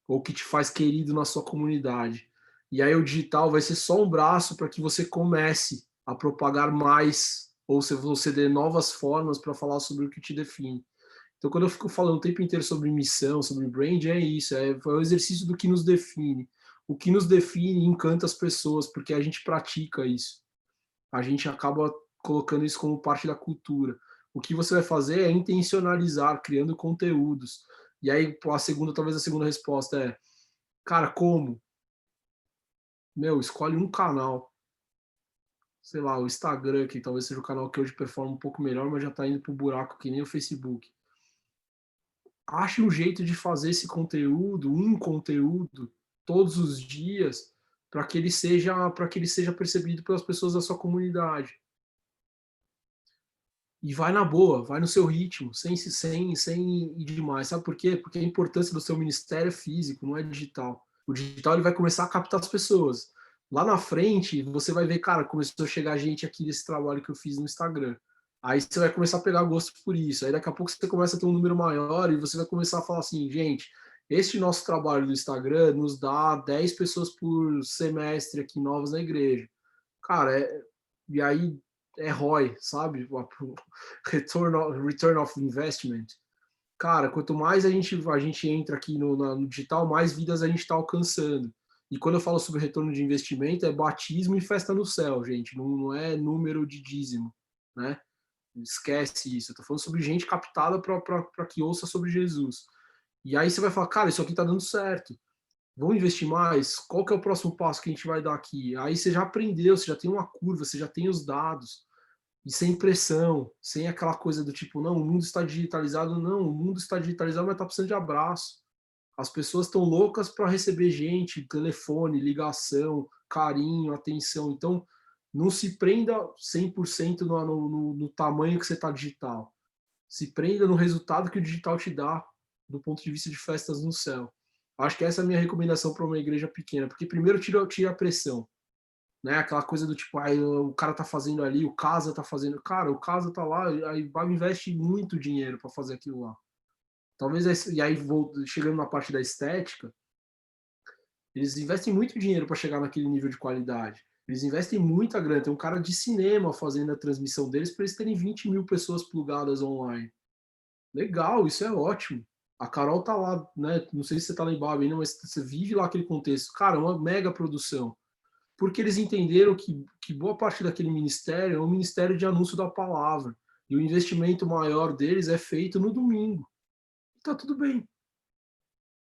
ou que te faz querido na sua comunidade. E aí o digital vai ser só um braço para que você comece a propagar mais, ou se você dê novas formas para falar sobre o que te define. Então, quando eu fico falando o tempo inteiro sobre missão, sobre brand, é isso, é o exercício do que nos define. O que nos define encanta as pessoas, porque a gente pratica isso. A gente acaba colocando isso como parte da cultura. O que você vai fazer é intencionalizar, criando conteúdos. E aí, talvez a segunda resposta é, cara, como? Escolhe um canal. Sei lá, o Instagram, que talvez seja o canal que hoje performa um pouco melhor, mas já está indo pro buraco que nem o Facebook. Ache um jeito de fazer esse conteúdo, um conteúdo, todos os dias, para que ele seja percebido pelas pessoas da sua comunidade. E vai na boa, vai no seu ritmo, sem ir demais. Sabe por quê? Porque a importância do seu ministério é físico, não é digital. O digital ele vai começar a captar as pessoas. Lá na frente, você vai ver, cara, começou a chegar gente aqui desse trabalho que eu fiz no Instagram. Aí você vai começar a pegar gosto por isso. Aí daqui a pouco você começa a ter um número maior e você vai começar a falar assim, gente, este nosso trabalho do Instagram nos dá 10 pessoas por semestre aqui novas na igreja. Cara, e aí é ROI, sabe? Return of Investment. Cara, quanto mais a gente entra aqui no digital, mais vidas a gente está alcançando. E quando eu falo sobre retorno de investimento, é batismo e festa no céu, gente. Não é número de dízimo, né? Esquece isso. Eu tô falando sobre gente captada para que ouça sobre Jesus. E aí você vai falar, cara, isso aqui tá dando certo. Vamos investir mais? Qual que é o próximo passo que a gente vai dar aqui? Aí você já aprendeu, você já tem uma curva, você já tem os dados. E sem pressão, sem aquela coisa do tipo, não, o mundo está digitalizado. Não, o mundo está digitalizado, mas está precisando de abraço. As pessoas estão loucas para receber gente, telefone, ligação, carinho, atenção. Então, não se prenda 100% no tamanho que você está digital. Se prenda no resultado que o digital te dá, do ponto de vista de festas no céu. Acho que essa é a minha recomendação para uma igreja pequena, porque primeiro tira a pressão. Né? Aquela coisa do tipo, o cara tá fazendo ali, o Casa tá fazendo. Cara, o Casa tá lá, aí vai investir muito dinheiro para fazer aquilo lá. Talvez, e aí chegando na parte da estética, eles investem muito dinheiro para chegar naquele nível de qualidade. Eles investem muita grana. Tem um cara de cinema fazendo a transmissão deles para eles terem 20 mil pessoas plugadas online. Legal, isso é ótimo. A Carol tá lá, né? Não sei se você tá lá em Bab ainda, mas você vive lá aquele contexto. Cara, é uma mega produção. Porque eles entenderam que boa parte daquele ministério é um ministério de anúncio da palavra. E o investimento maior deles é feito no domingo. E tá tudo bem.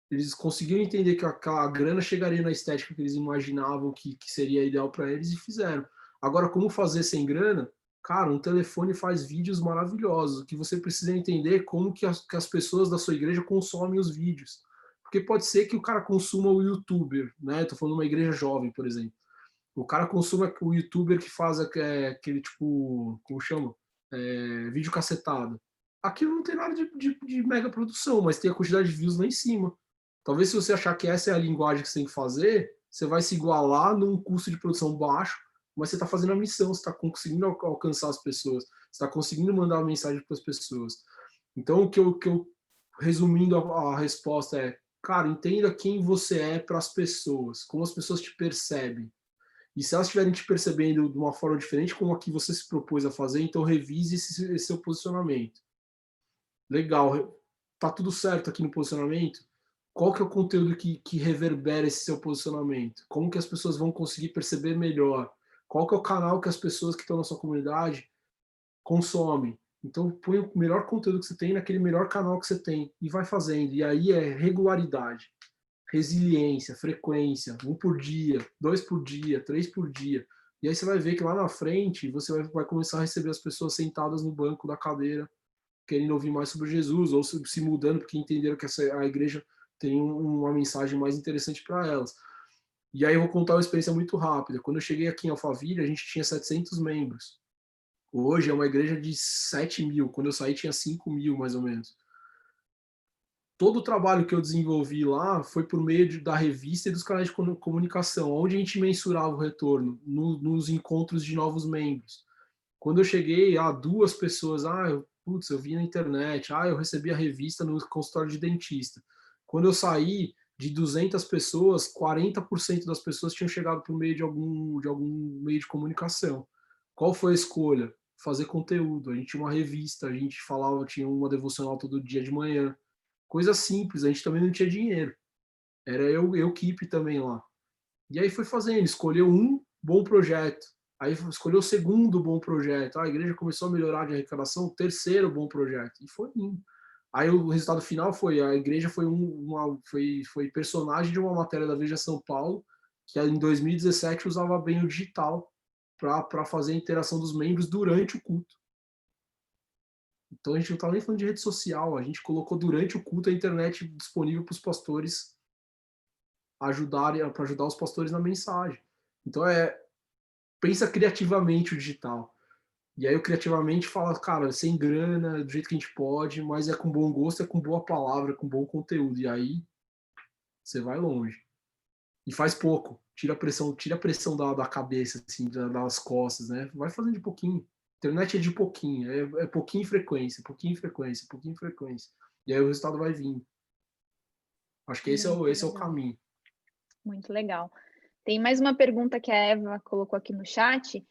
Eles conseguiram entender que a grana chegaria na estética que eles imaginavam que seria ideal para eles e fizeram. Agora, como fazer sem grana? Cara, um telefone faz vídeos maravilhosos. O que você precisa entender é como que as pessoas da sua igreja consomem os vídeos. Porque pode ser que o cara consuma o youtuber, né? Estou falando de uma igreja jovem, por exemplo. O cara consuma o youtuber que faz aquele tipo, como chama? Vídeo cacetado. Aquilo não tem nada de mega produção, mas tem a quantidade de views lá em cima. Talvez se você achar que essa é a linguagem que você tem que fazer, você vai se igualar num custo de produção baixo, mas você está fazendo a missão, você está conseguindo alcançar as pessoas, você está conseguindo mandar uma mensagem para as pessoas. Então, resumindo a resposta cara, entenda quem você é para as pessoas, como as pessoas te percebem. E se elas estiverem te percebendo de uma forma diferente como a que você se propôs a fazer, então revise esse seu posicionamento. Legal, tá tudo certo aqui no posicionamento? Qual que é o conteúdo que reverbera esse seu posicionamento? Como que as pessoas vão conseguir perceber melhor? Qual que é o canal que as pessoas que estão na sua comunidade consomem? Então, põe o melhor conteúdo que você tem naquele melhor canal que você tem e vai fazendo. E aí é regularidade, resiliência, frequência, 1 por dia, 2 por dia, 3 por dia. E aí você vai ver que lá na frente você vai começar a receber as pessoas sentadas no banco da cadeira, querendo ouvir mais sobre Jesus, ou se mudando porque entenderam que a igreja tem uma mensagem mais interessante para elas. E aí eu vou contar uma experiência muito rápida. Quando eu cheguei aqui em Alphaville, a gente tinha 700 membros. Hoje é uma igreja de 7 mil. Quando eu saí, tinha 5 mil, mais ou menos. Todo o trabalho que eu desenvolvi lá foi por meio da revista e dos canais de comunicação, onde a gente mensurava o retorno nos encontros de novos membros. Quando eu cheguei, 2 pessoas, eu vi na internet, eu recebi a revista no consultório de dentista. Quando eu saí, de 200 pessoas, 40% das pessoas tinham chegado por meio de algum meio de comunicação. Qual foi a escolha? Fazer conteúdo. A gente tinha uma revista, a gente tinha uma devocional todo dia de manhã. Coisa simples, a gente também não tinha dinheiro. Era eu equipe também lá. E aí foi fazendo, escolheu um bom projeto. Aí escolheu o segundo bom projeto. A igreja começou a melhorar de arrecadação, o terceiro bom projeto. E foi indo. Aí o resultado final foi, a igreja foi personagem de uma matéria da Veja São Paulo, que em 2017 usava bem o digital para fazer a interação dos membros durante o culto. Então a gente não estava nem falando de rede social, a gente colocou durante o culto a internet disponível para os pastores para ajudar os pastores na mensagem. Então pensa criativamente o digital. E aí eu criativamente falo, cara, sem grana, do jeito que a gente pode, mas é com bom gosto, é com boa palavra, com bom conteúdo. E aí você vai longe. E faz pouco. Tira a pressão da cabeça, assim, das costas, né? Vai fazendo de pouquinho. Internet é de pouquinho, é pouquinho frequência, pouquinho frequência, pouquinho frequência. E aí o resultado vai vindo. Acho que esse é o caminho. Muito legal. Tem mais uma pergunta que a Eva colocou aqui no chat.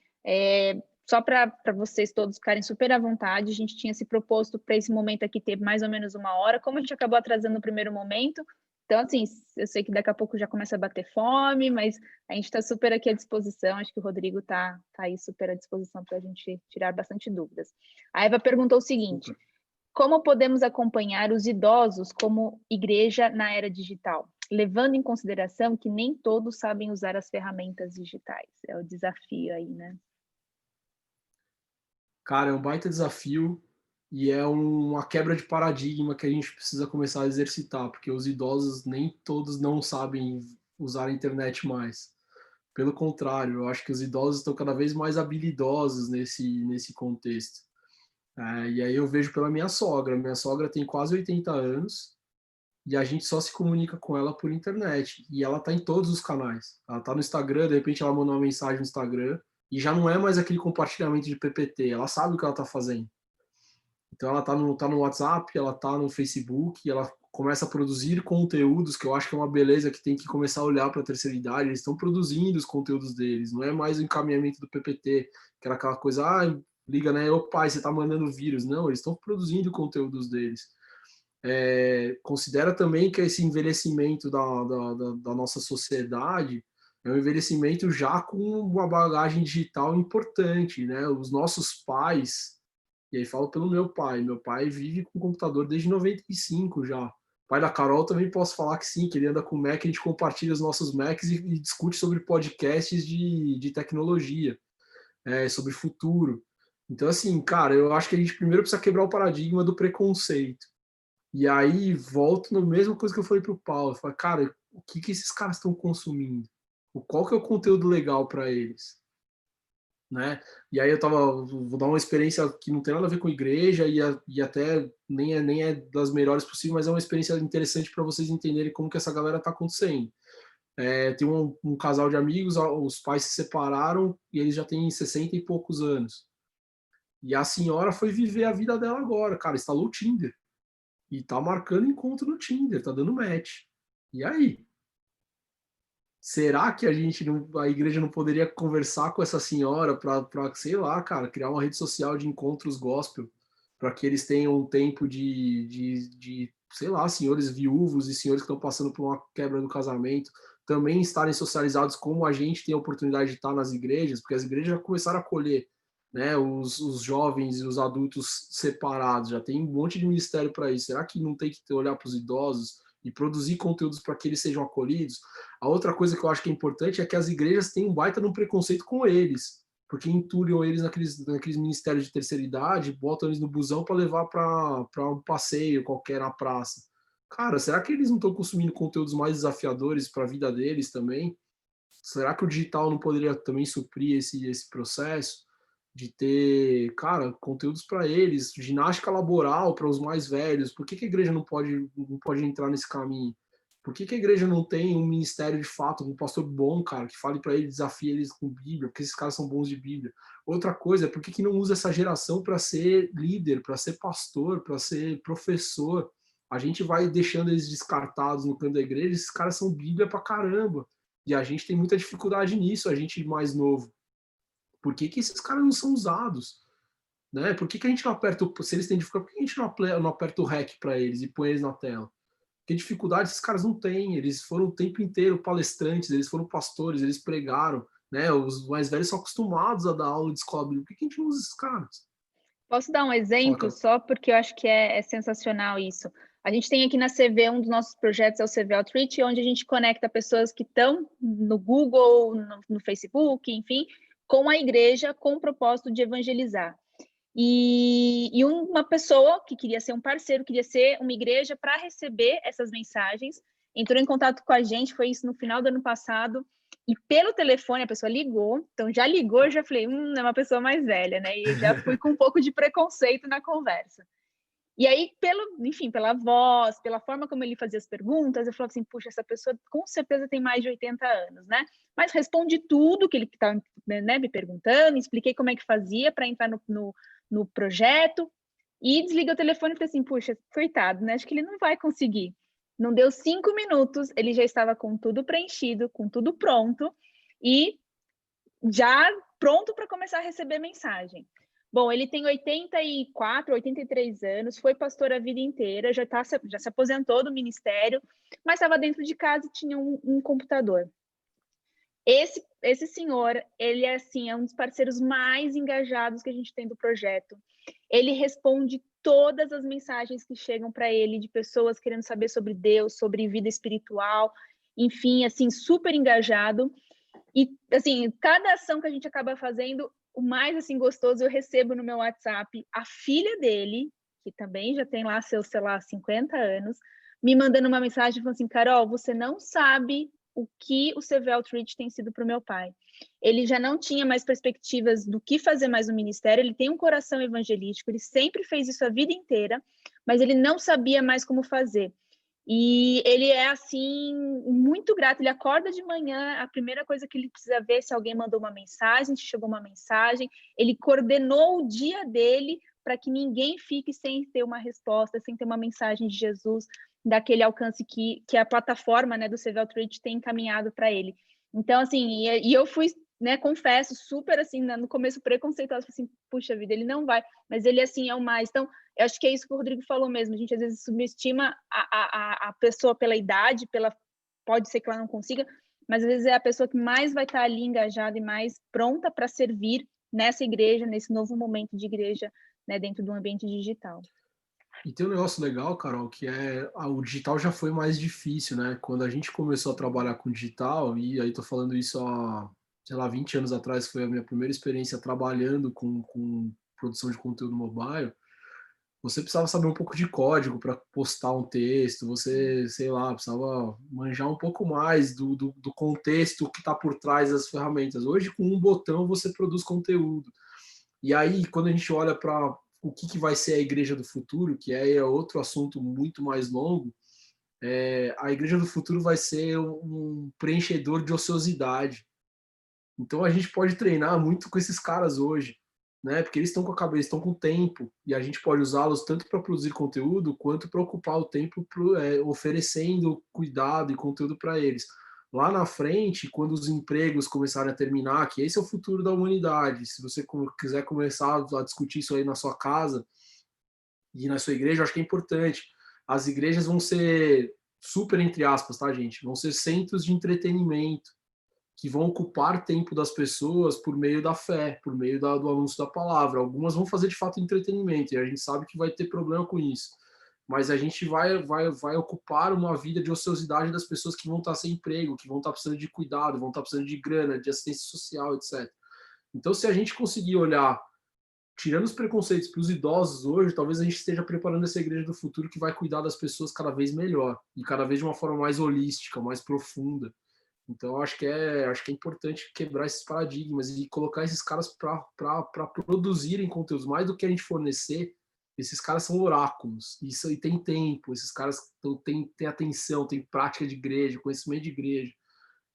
Só para vocês todos ficarem super à vontade, a gente tinha se proposto para esse momento aqui ter mais ou menos 1 hora, como a gente acabou atrasando no primeiro momento, então assim, eu sei que daqui a pouco já começa a bater fome, mas a gente está super aqui à disposição, acho que o Rodrigo está aí super à disposição para a gente tirar bastante dúvidas. A Eva perguntou o seguinte, como podemos acompanhar os idosos como igreja na era digital? Levando em consideração que nem todos sabem usar as ferramentas digitais, é o desafio aí, né? Cara, é um baita desafio e é uma quebra de paradigma que a gente precisa começar a exercitar, porque os idosos nem todos não sabem usar a internet mais. Pelo contrário, eu acho que os idosos estão cada vez mais habilidosos nesse contexto. E aí eu vejo pela minha sogra tem quase 80 anos e a gente só se comunica com ela por internet. E ela está em todos os canais. Ela está no Instagram, de repente ela manda uma mensagem no Instagram, e já não é mais aquele compartilhamento de PPT, ela sabe o que ela está fazendo. Então ela está no WhatsApp, ela está no Facebook, ela começa a produzir conteúdos, que eu acho que é uma beleza que tem que começar a olhar para a terceira idade, eles estão produzindo os conteúdos deles, não é mais o encaminhamento do PPT, que era aquela coisa, liga, né, ô pai, você está mandando vírus. Não, eles estão produzindo conteúdos deles. Considera também que esse envelhecimento da nossa sociedade é um envelhecimento já com uma bagagem digital importante, né? Os nossos pais, e aí falo pelo meu pai vive com computador desde 95 já. Pai da Carol também posso falar que sim, que ele anda com Mac, a gente compartilha os nossos Macs e discute sobre podcasts de tecnologia, sobre futuro. Então, assim, cara, eu acho que a gente primeiro precisa quebrar o paradigma do preconceito. E aí volto na mesma coisa que eu falei pro Paulo. Eu falei, cara, o que esses caras estão consumindo? Qual que é o conteúdo legal para eles? Né? E aí vou dar uma experiência que não tem nada a ver com igreja e até nem é das melhores possíveis, mas é uma experiência interessante para vocês entenderem como que essa galera está acontecendo. Tem um casal de amigos, os pais se separaram e eles já têm 60 e poucos anos. E a senhora foi viver a vida dela agora, cara, instalou o Tinder. E tá marcando encontro no Tinder, tá dando match. E aí? Será que a igreja não poderia conversar com essa senhora para, sei lá, cara, criar uma rede social de encontros gospel, para que eles tenham um tempo de, sei lá, senhores viúvos e senhores que estão passando por uma quebra do casamento, também estarem socializados como a gente tem a oportunidade de estar nas igrejas, porque as igrejas já começaram a acolher, né, os jovens e os adultos separados, já tem um monte de ministério para isso. Será que não tem que olhar para os idosos e produzir conteúdos para que eles sejam acolhidos? A outra coisa que eu acho que é importante é que as igrejas têm um baita de um preconceito com eles, porque entulham eles naqueles ministérios de terceira idade, botam eles no busão para levar para um passeio qualquer na praça. Cara, será que eles não estão consumindo conteúdos mais desafiadores para a vida deles também? Será que o digital não poderia também suprir esse processo de ter, cara, conteúdos para eles, ginástica laboral para os mais velhos? Por que a igreja não pode entrar nesse caminho? Por que a igreja não tem um ministério de fato, um pastor bom, cara, que fale para eles, desafie eles com Bíblia, porque esses caras são bons de Bíblia? Outra coisa, por que não usa essa geração para ser líder, para ser pastor, para ser professor? A gente vai deixando eles descartados no canto da igreja, esses caras são Bíblia pra caramba. E a gente tem muita dificuldade nisso, a gente mais novo. Por que esses caras não são usados? Né? Por que a gente não aperta, se eles têm dificuldade, por que a gente não aperta o REC para eles e põe eles na tela? Que dificuldade esses caras não têm, eles foram o tempo inteiro palestrantes, eles foram pastores, eles pregaram, né? Os mais velhos são acostumados a dar aula de escola bíblica. Por que a gente não usa esses caras? Posso dar um exemplo só porque eu acho que é sensacional isso. A gente tem aqui na CV, um dos nossos projetos é o CV Outreach, onde a gente conecta pessoas que estão no Google, no Facebook, enfim, com a igreja com o propósito de evangelizar. E uma pessoa que queria ser um parceiro, queria ser uma igreja para receber essas mensagens, entrou em contato com a gente, foi isso no final do ano passado, e pelo telefone a pessoa ligou, então já ligou, eu já falei, é uma pessoa mais velha, né? E já fui com um pouco de preconceito na conversa. E aí, pela voz, pela forma como ele fazia as perguntas, eu falava assim, puxa, essa pessoa com certeza tem mais de 80 anos, né? Mas respondi tudo que ele estava, né, me perguntando, expliquei como é que fazia para entrar no projeto, e desliguei o telefone e falei assim, puxa, coitado, né? Acho que ele não vai conseguir. Não deu 5 minutos, ele já estava com tudo preenchido, com tudo pronto, e já pronto para começar a receber mensagem. Bom, ele tem 84, 83 anos, foi pastor a vida inteira, já se aposentou do ministério, mas estava dentro de casa e tinha um computador. Esse senhor, ele é um dos parceiros mais engajados que a gente tem do projeto. Ele responde todas as mensagens que chegam para ele de pessoas querendo saber sobre Deus, sobre vida espiritual, enfim, assim, super engajado. E, assim, cada ação que a gente acaba fazendo, o mais, assim, gostoso, eu recebo no meu WhatsApp a filha dele, que também já tem lá seus, sei lá, 50 anos, me mandando uma mensagem falando assim, Carol, você não sabe o que o CV Outreach tem sido para o meu pai. Ele já não tinha mais perspectivas do que fazer mais no ministério, ele tem um coração evangelístico, ele sempre fez isso a vida inteira, mas ele não sabia mais como fazer. E ele é, assim, muito grato. Ele acorda de manhã, a primeira coisa que ele precisa ver é se alguém mandou uma mensagem, se chegou uma mensagem. Ele coordenou o dia dele para que ninguém fique sem ter uma resposta, sem ter uma mensagem de Jesus, daquele alcance que a plataforma, né, do CV Outreach tem encaminhado para ele. Então, assim, e eu fui, né, confesso, super, assim, no começo preconceituosa, assim, puxa vida, ele não vai, mas ele, assim, é o mais. Então, eu acho que é isso que o Rodrigo falou mesmo, a gente às vezes subestima a pessoa pela idade, pode ser que ela não consiga, mas às vezes é a pessoa que mais vai estar ali engajada e mais pronta para servir nessa igreja, nesse novo momento de igreja, né, dentro do ambiente digital. E tem um negócio legal, Carol, que o digital já foi mais difícil, né? Quando a gente começou a trabalhar com digital, e aí tô falando isso há, sei lá, 20 anos atrás, foi a minha primeira experiência trabalhando com produção de conteúdo mobile, você precisava saber um pouco de código para postar um texto, você, sei lá, precisava manjar um pouco mais do contexto que está por trás das ferramentas. Hoje, com um botão, você produz conteúdo. E aí, quando a gente olha para o que vai ser a igreja do futuro, que é outro assunto muito mais longo, a igreja do futuro vai ser um preenchedor de ociosidade. Então, a gente pode treinar muito com esses caras hoje. né? Porque eles estão com a cabeça, estão com tempo, e a gente pode usá-los tanto para produzir conteúdo, quanto para ocupar o tempo oferecendo cuidado e conteúdo para eles. Lá na frente, quando os empregos começarem a terminar, que esse é o futuro da humanidade, se você quiser começar a discutir isso aí na sua casa e na sua igreja, eu acho que é importante. As igrejas vão ser super, entre aspas, tá, gente? Vão ser centros de entretenimento, que vão ocupar tempo das pessoas por meio da fé, por meio do anúncio da palavra. Algumas vão fazer, de fato, entretenimento, e a gente sabe que vai ter problema com isso. Mas a gente vai ocupar uma vida de ociosidade das pessoas que vão estar sem emprego, que vão estar precisando de cuidado, vão estar precisando de grana, de assistência social, etc. Então, se a gente conseguir olhar, tirando os preconceitos para os idosos hoje, talvez a gente esteja preparando essa igreja do futuro que vai cuidar das pessoas cada vez melhor, e cada vez de uma forma mais holística, mais profunda. Então, acho que é importante quebrar esses paradigmas e colocar esses caras para produzirem conteúdos. Mais do que a gente fornecer, esses caras são oráculos. E tem tempo, esses caras têm atenção, têm prática de igreja, conhecimento de igreja.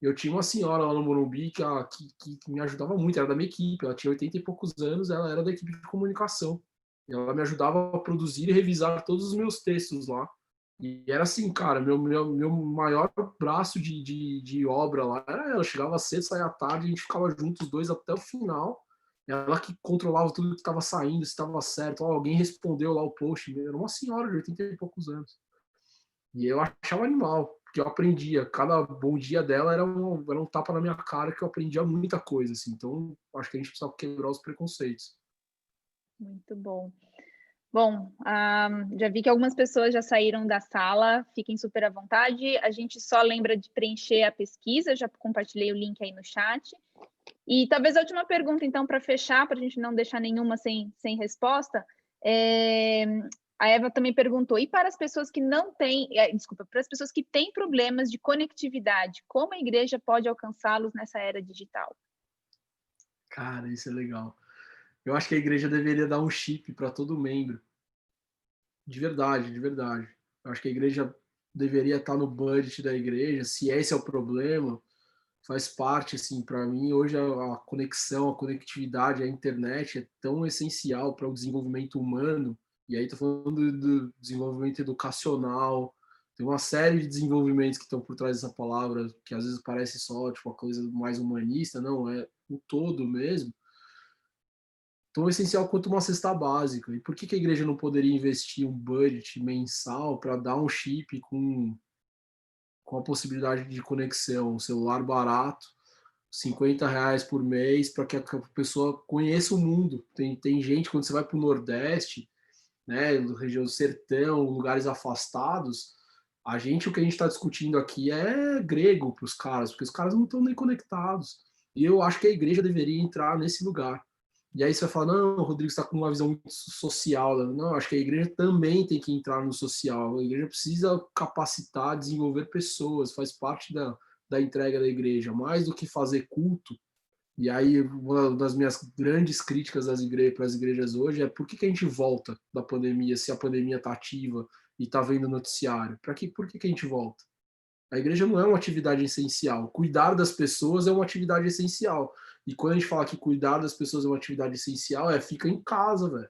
Eu tinha uma senhora lá no Morumbi que me ajudava muito, era da minha equipe, ela tinha 80 e poucos anos, ela era da equipe de comunicação. E ela me ajudava a produzir e revisar todos os meus textos lá. E era assim, cara, meu maior braço de obra lá era ela. Chegava cedo, saía à tarde, a gente ficava juntos os dois até o final. Ela que controlava tudo que estava saindo, se estava certo. Alguém respondeu lá o post. Era uma senhora de 80 e poucos anos. E eu achava animal, porque eu aprendia. Cada bom dia dela era um tapa na minha cara, que eu aprendia muita coisa. Assim. Então, acho que a gente precisa quebrar os preconceitos. Muito bom. Bom, já vi que algumas pessoas já saíram da sala, fiquem super à vontade. A gente só lembra de preencher a pesquisa, já compartilhei o link aí no chat. E talvez a última pergunta, então, para fechar, para a gente não deixar nenhuma sem resposta, a Eva também perguntou, e para as pessoas que não têm, para as pessoas que têm problemas de conectividade, como a igreja pode alcançá-los nessa era digital? Cara, isso é legal. Eu acho que a igreja deveria dar um chip para todo membro. De verdade, de verdade. Eu acho que a igreja deveria estar no budget da igreja. Se esse é o problema, faz parte, assim, para mim, hoje a conexão, a conectividade, a internet é tão essencial para o desenvolvimento humano. E aí estou falando do desenvolvimento educacional. Tem uma série de desenvolvimentos que estão por trás dessa palavra, que às vezes parece só tipo, uma coisa mais humanista. Não, é o todo mesmo. Tão essencial quanto uma cesta básica. E por que a igreja não poderia investir um budget mensal para dar um chip com a possibilidade de conexão, um celular barato, R$50 por mês, para que a pessoa conheça o mundo? Tem gente, quando você vai para o Nordeste, né, região do sertão, lugares afastados, o que a gente está discutindo aqui é grego para os caras, porque os caras não estão nem conectados. E eu acho que a igreja deveria entrar nesse lugar. E aí você vai falar, não, o Rodrigo está com uma visão muito social. Não, acho que a igreja também tem que entrar no social. A igreja precisa capacitar, desenvolver pessoas, faz parte da entrega da igreja. Mais do que fazer culto. E aí, uma das minhas grandes críticas para as igrejas hoje é por que a gente volta da pandemia, se a pandemia está ativa e está vendo noticiário? Por que a gente volta? A igreja não é uma atividade essencial. Cuidar das pessoas é uma atividade essencial. E quando a gente fala que cuidar das pessoas é uma atividade essencial, fica em casa, velho.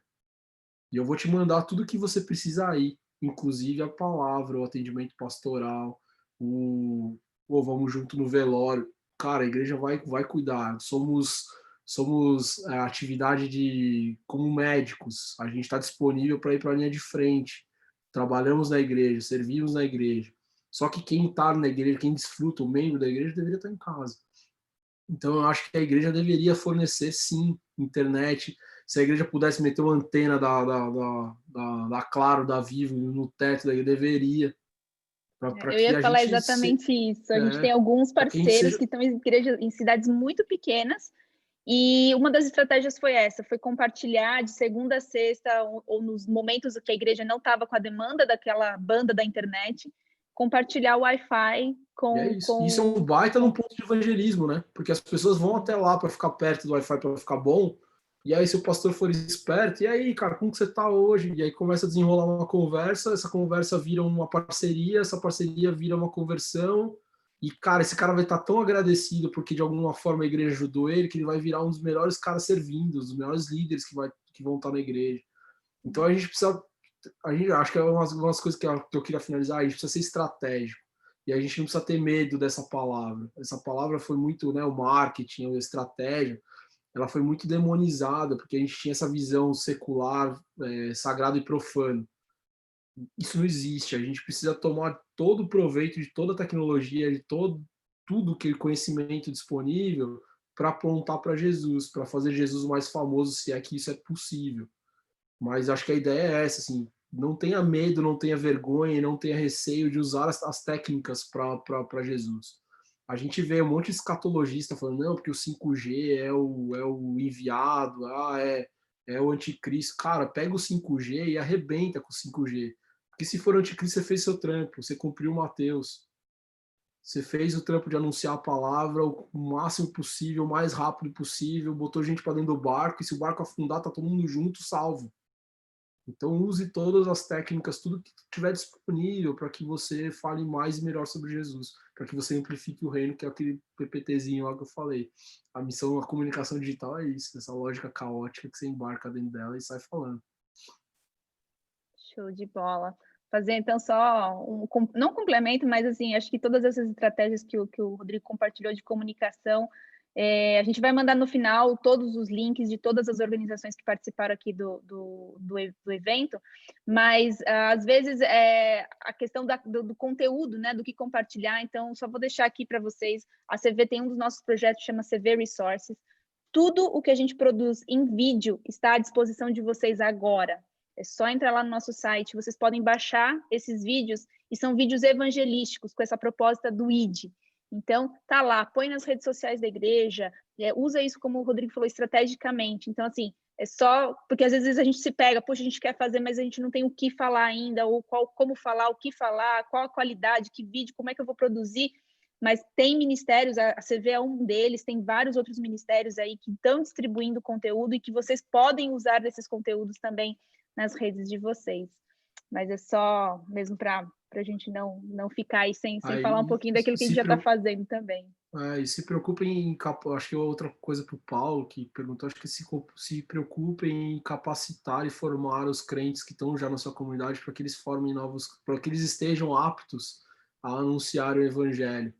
E eu vou te mandar tudo que você precisa aí, inclusive a palavra, o atendimento pastoral, vamos junto no velório. Cara, a igreja vai cuidar. Somos atividade como médicos. A gente está disponível para ir para a linha de frente. Trabalhamos na igreja, servimos na igreja. Só que quem está na igreja, quem desfruta, o membro da igreja, deveria estar em casa. Então, eu acho que a igreja deveria fornecer, sim, internet. Se a igreja pudesse meter uma antena da Claro, da Vivo, no teto da igreja, deveria. Eu ia falar exatamente isso. A gente tem alguns parceiros que estão em igrejas, em cidades muito pequenas, e uma das estratégias foi compartilhar de segunda a sexta, ou nos momentos que a igreja não estava com a demanda daquela banda da internet, compartilhar o Wi-Fi com... Isso é um baita num ponto de evangelismo, né? Porque as pessoas vão até lá para ficar perto do Wi-Fi, para ficar bom, e aí se o pastor for esperto, e aí, cara, como que você tá hoje? E aí começa a desenrolar uma conversa, essa conversa vira uma parceria, essa parceria vira uma conversão, E, cara, esse cara vai estar tão agradecido porque de alguma forma a igreja ajudou ele, que ele vai virar um dos melhores caras servindo, os melhores líderes que vão estar na igreja. Então a gente precisa, acho que é umas coisas que eu queria finalizar, a gente precisa ser estratégico. E a gente não precisa ter medo dessa palavra. Essa palavra foi muito, né, o marketing, a estratégia, ela foi muito demonizada, porque a gente tinha essa visão secular, sagrado e profano. Isso não existe. A gente precisa tomar todo o proveito de toda a tecnologia, de tudo aquele conhecimento disponível para apontar para Jesus, para fazer Jesus mais famoso, se é que isso é possível. Mas acho que a ideia é essa, assim, não tenha medo, não tenha vergonha, não tenha receio de usar as técnicas para Jesus. A gente vê um monte de escatologista falando, não, porque o 5G é o enviado, é o anticristo. Cara, pega o 5G e arrebenta com o 5G. Porque se for anticristo, você fez seu trampo, você cumpriu Mateus. Você fez o trampo de anunciar a palavra o máximo possível, o mais rápido possível, botou gente para dentro do barco, e se o barco afundar, tá todo mundo junto, salvo. Então use todas as técnicas, tudo que tiver disponível para que você fale mais e melhor sobre Jesus, para que você amplifique o reino, que é aquele PPTzinho lá que eu falei. A missão da comunicação digital é isso, essa lógica caótica que você embarca dentro dela e sai falando. Show de bola. Fazer então só não complemento, mas assim, acho que todas essas estratégias que o Rodrigo compartilhou de comunicação, a gente vai mandar no final todos os links de todas as organizações que participaram aqui do evento, mas às vezes a questão do conteúdo, né, do que compartilhar, então só vou deixar aqui para vocês, a CV tem um dos nossos projetos, chama CV Resources, tudo o que a gente produz em vídeo está à disposição de vocês agora. É só entrar lá no nosso site, vocês podem baixar esses vídeos, e são vídeos evangelísticos, com essa proposta do ID. Então, tá lá, põe nas redes sociais da igreja, usa isso, como o Rodrigo falou, estrategicamente. Então, assim, é só... Porque às vezes a gente se pega, poxa, a gente quer fazer, mas a gente não tem o que falar ainda, ou como falar, o que falar, qual a qualidade, que vídeo, como é que eu vou produzir. Mas tem ministérios, a CV é um deles, tem vários outros ministérios aí que estão distribuindo conteúdo e que vocês podem usar desses conteúdos também nas redes de vocês. Mas é só mesmo para a gente não ficar aí sem falar um pouquinho daquilo que a gente já está fazendo também. E se preocupem acho que outra coisa para o Paulo, que perguntou, acho que se preocupem em capacitar e formar os crentes que estão já na sua comunidade para que eles formem para que eles estejam aptos a anunciar o evangelho.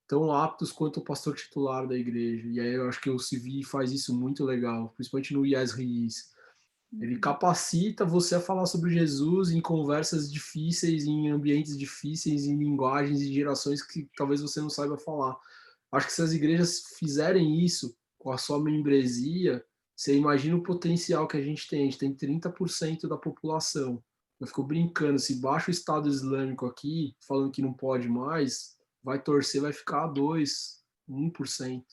Tão aptos quanto o pastor titular da igreja. E aí eu acho que o CV faz isso muito legal, principalmente no Yes Reis. Ele capacita você a falar sobre Jesus em conversas difíceis, em ambientes difíceis, em linguagens e gerações que talvez você não saiba falar. Acho que se as igrejas fizerem isso com a sua membresia, você imagina o potencial que a gente tem. A gente tem 30% da população. Eu fico brincando, se baixa o Estado Islâmico aqui, falando que não pode mais, vai torcer, vai ficar a 1%.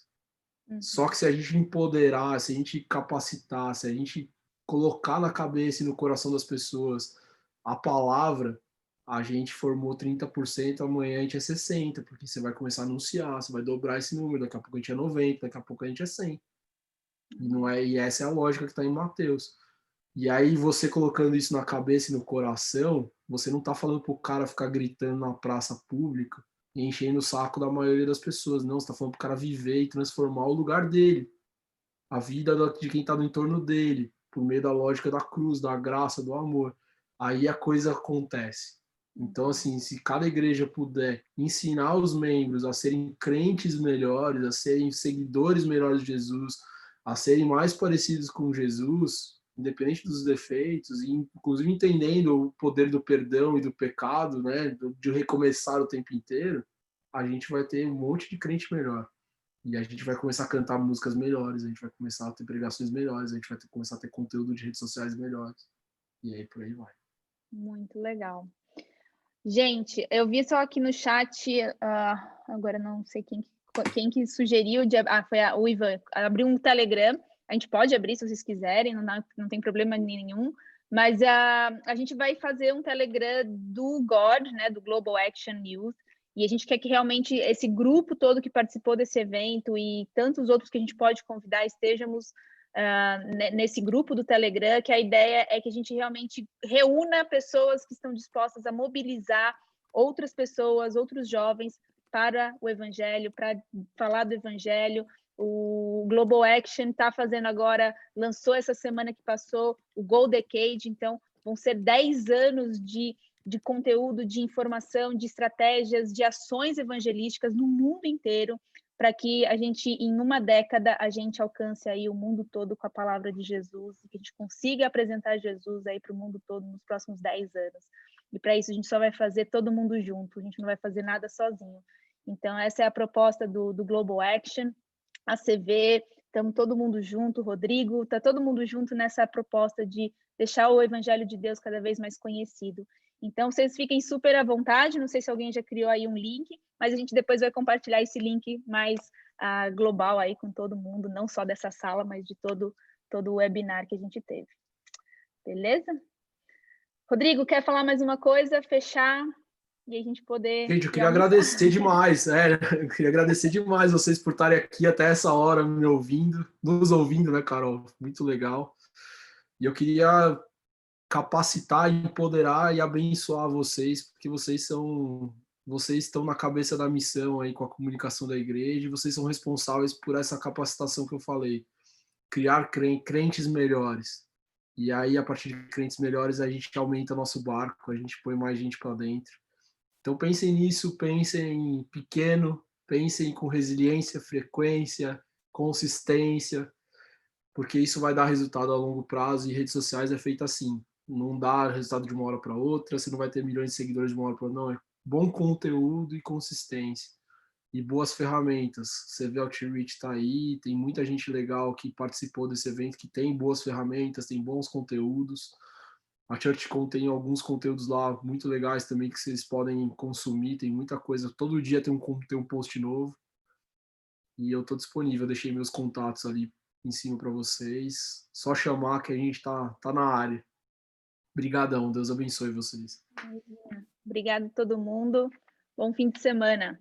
Só que se a gente empoderar, se a gente capacitar, se a gente colocar na cabeça e no coração das pessoas a palavra, a gente formou 30%, amanhã a gente é 60%, porque você vai começar a anunciar, você vai dobrar esse número, daqui a pouco a gente é 90%, daqui a pouco a gente é 100%. E essa é a lógica que está em Mateus. E aí você colocando isso na cabeça e no coração, você não está falando para o cara ficar gritando na praça pública e enchendo o saco da maioria das pessoas, não, você está falando para o cara viver e transformar o lugar dele, a vida de quem está no entorno dele, por meio da lógica da cruz, da graça, do amor. Aí a coisa acontece. Então, assim, se cada igreja puder ensinar os membros a serem crentes melhores, a serem seguidores melhores de Jesus, a serem mais parecidos com Jesus, independente dos defeitos, e inclusive entendendo o poder do perdão e do pecado, né, de recomeçar o tempo inteiro, a gente vai ter um monte de crente melhor. E a gente vai começar a cantar músicas melhores, a gente vai começar a ter pregações melhores, a gente vai começar a ter conteúdo de redes sociais melhores. E aí por aí vai. Muito legal. Gente, eu vi só aqui no chat, agora não sei quem que sugeriu, foi o Ivan, abriu um Telegram, a gente pode abrir se vocês quiserem, não tem problema nenhum, mas a gente vai fazer um Telegram do GOD, né, do Global Action Youth, e a gente quer que realmente esse grupo todo que participou desse evento e tantos outros que a gente pode convidar estejamos nesse grupo do Telegram, que a ideia é que a gente realmente reúna pessoas que estão dispostas a mobilizar outras pessoas, outros jovens, para o Evangelho, para falar do Evangelho. O Global Action está fazendo agora, lançou essa semana que passou, o Go Decade, então vão ser 10 anos de conteúdo, de informação, de estratégias, de ações evangelísticas no mundo inteiro, para que a gente, em uma década, a gente alcance aí o mundo todo com a palavra de Jesus, que a gente consiga apresentar Jesus aí para o mundo todo nos próximos 10 anos. E para isso a gente só vai fazer todo mundo junto, a gente não vai fazer nada sozinho. Então essa é a proposta do Global Action, a CV, estamos todo mundo junto, Rodrigo, está todo mundo junto nessa proposta de deixar o Evangelho de Deus cada vez mais conhecido. Então, vocês fiquem super à vontade, não sei se alguém já criou aí um link, mas a gente depois vai compartilhar esse link mais global aí com todo mundo, não só dessa sala, mas de todo o webinar que a gente teve. Beleza? Rodrigo, quer falar mais uma coisa, fechar, e a gente poder... Gente, eu queria agradecer demais, eu queria agradecer demais vocês por estarem aqui até essa hora me ouvindo, nos ouvindo, né, Carol? Muito legal. E eu queria capacitar, empoderar e abençoar vocês, porque vocês estão na cabeça da missão aí com a comunicação da igreja, e vocês são responsáveis por essa capacitação que eu falei, criar crentes melhores. E aí, a partir de crentes melhores, a gente aumenta nosso barco, a gente põe mais gente para dentro. Então pensem nisso, pensem pequeno, pensem com resiliência, frequência, consistência, porque isso vai dar resultado a longo prazo, e redes sociais é feita assim. Não dá resultado de uma hora para outra, você não vai ter milhões de seguidores de uma hora para outra, não. É bom conteúdo e consistência. E boas ferramentas. Você vê o Outreach está aí, tem muita gente legal que participou desse evento, que tem boas ferramentas, tem bons conteúdos. A ChurchCon tem alguns conteúdos lá muito legais também que vocês podem consumir, tem muita coisa. Todo dia tem um post novo. E eu estou disponível, eu deixei meus contatos ali em cima para vocês. Só chamar que a gente tá na área. Obrigadão, Deus abençoe vocês. Obrigada a todo mundo. Bom fim de semana.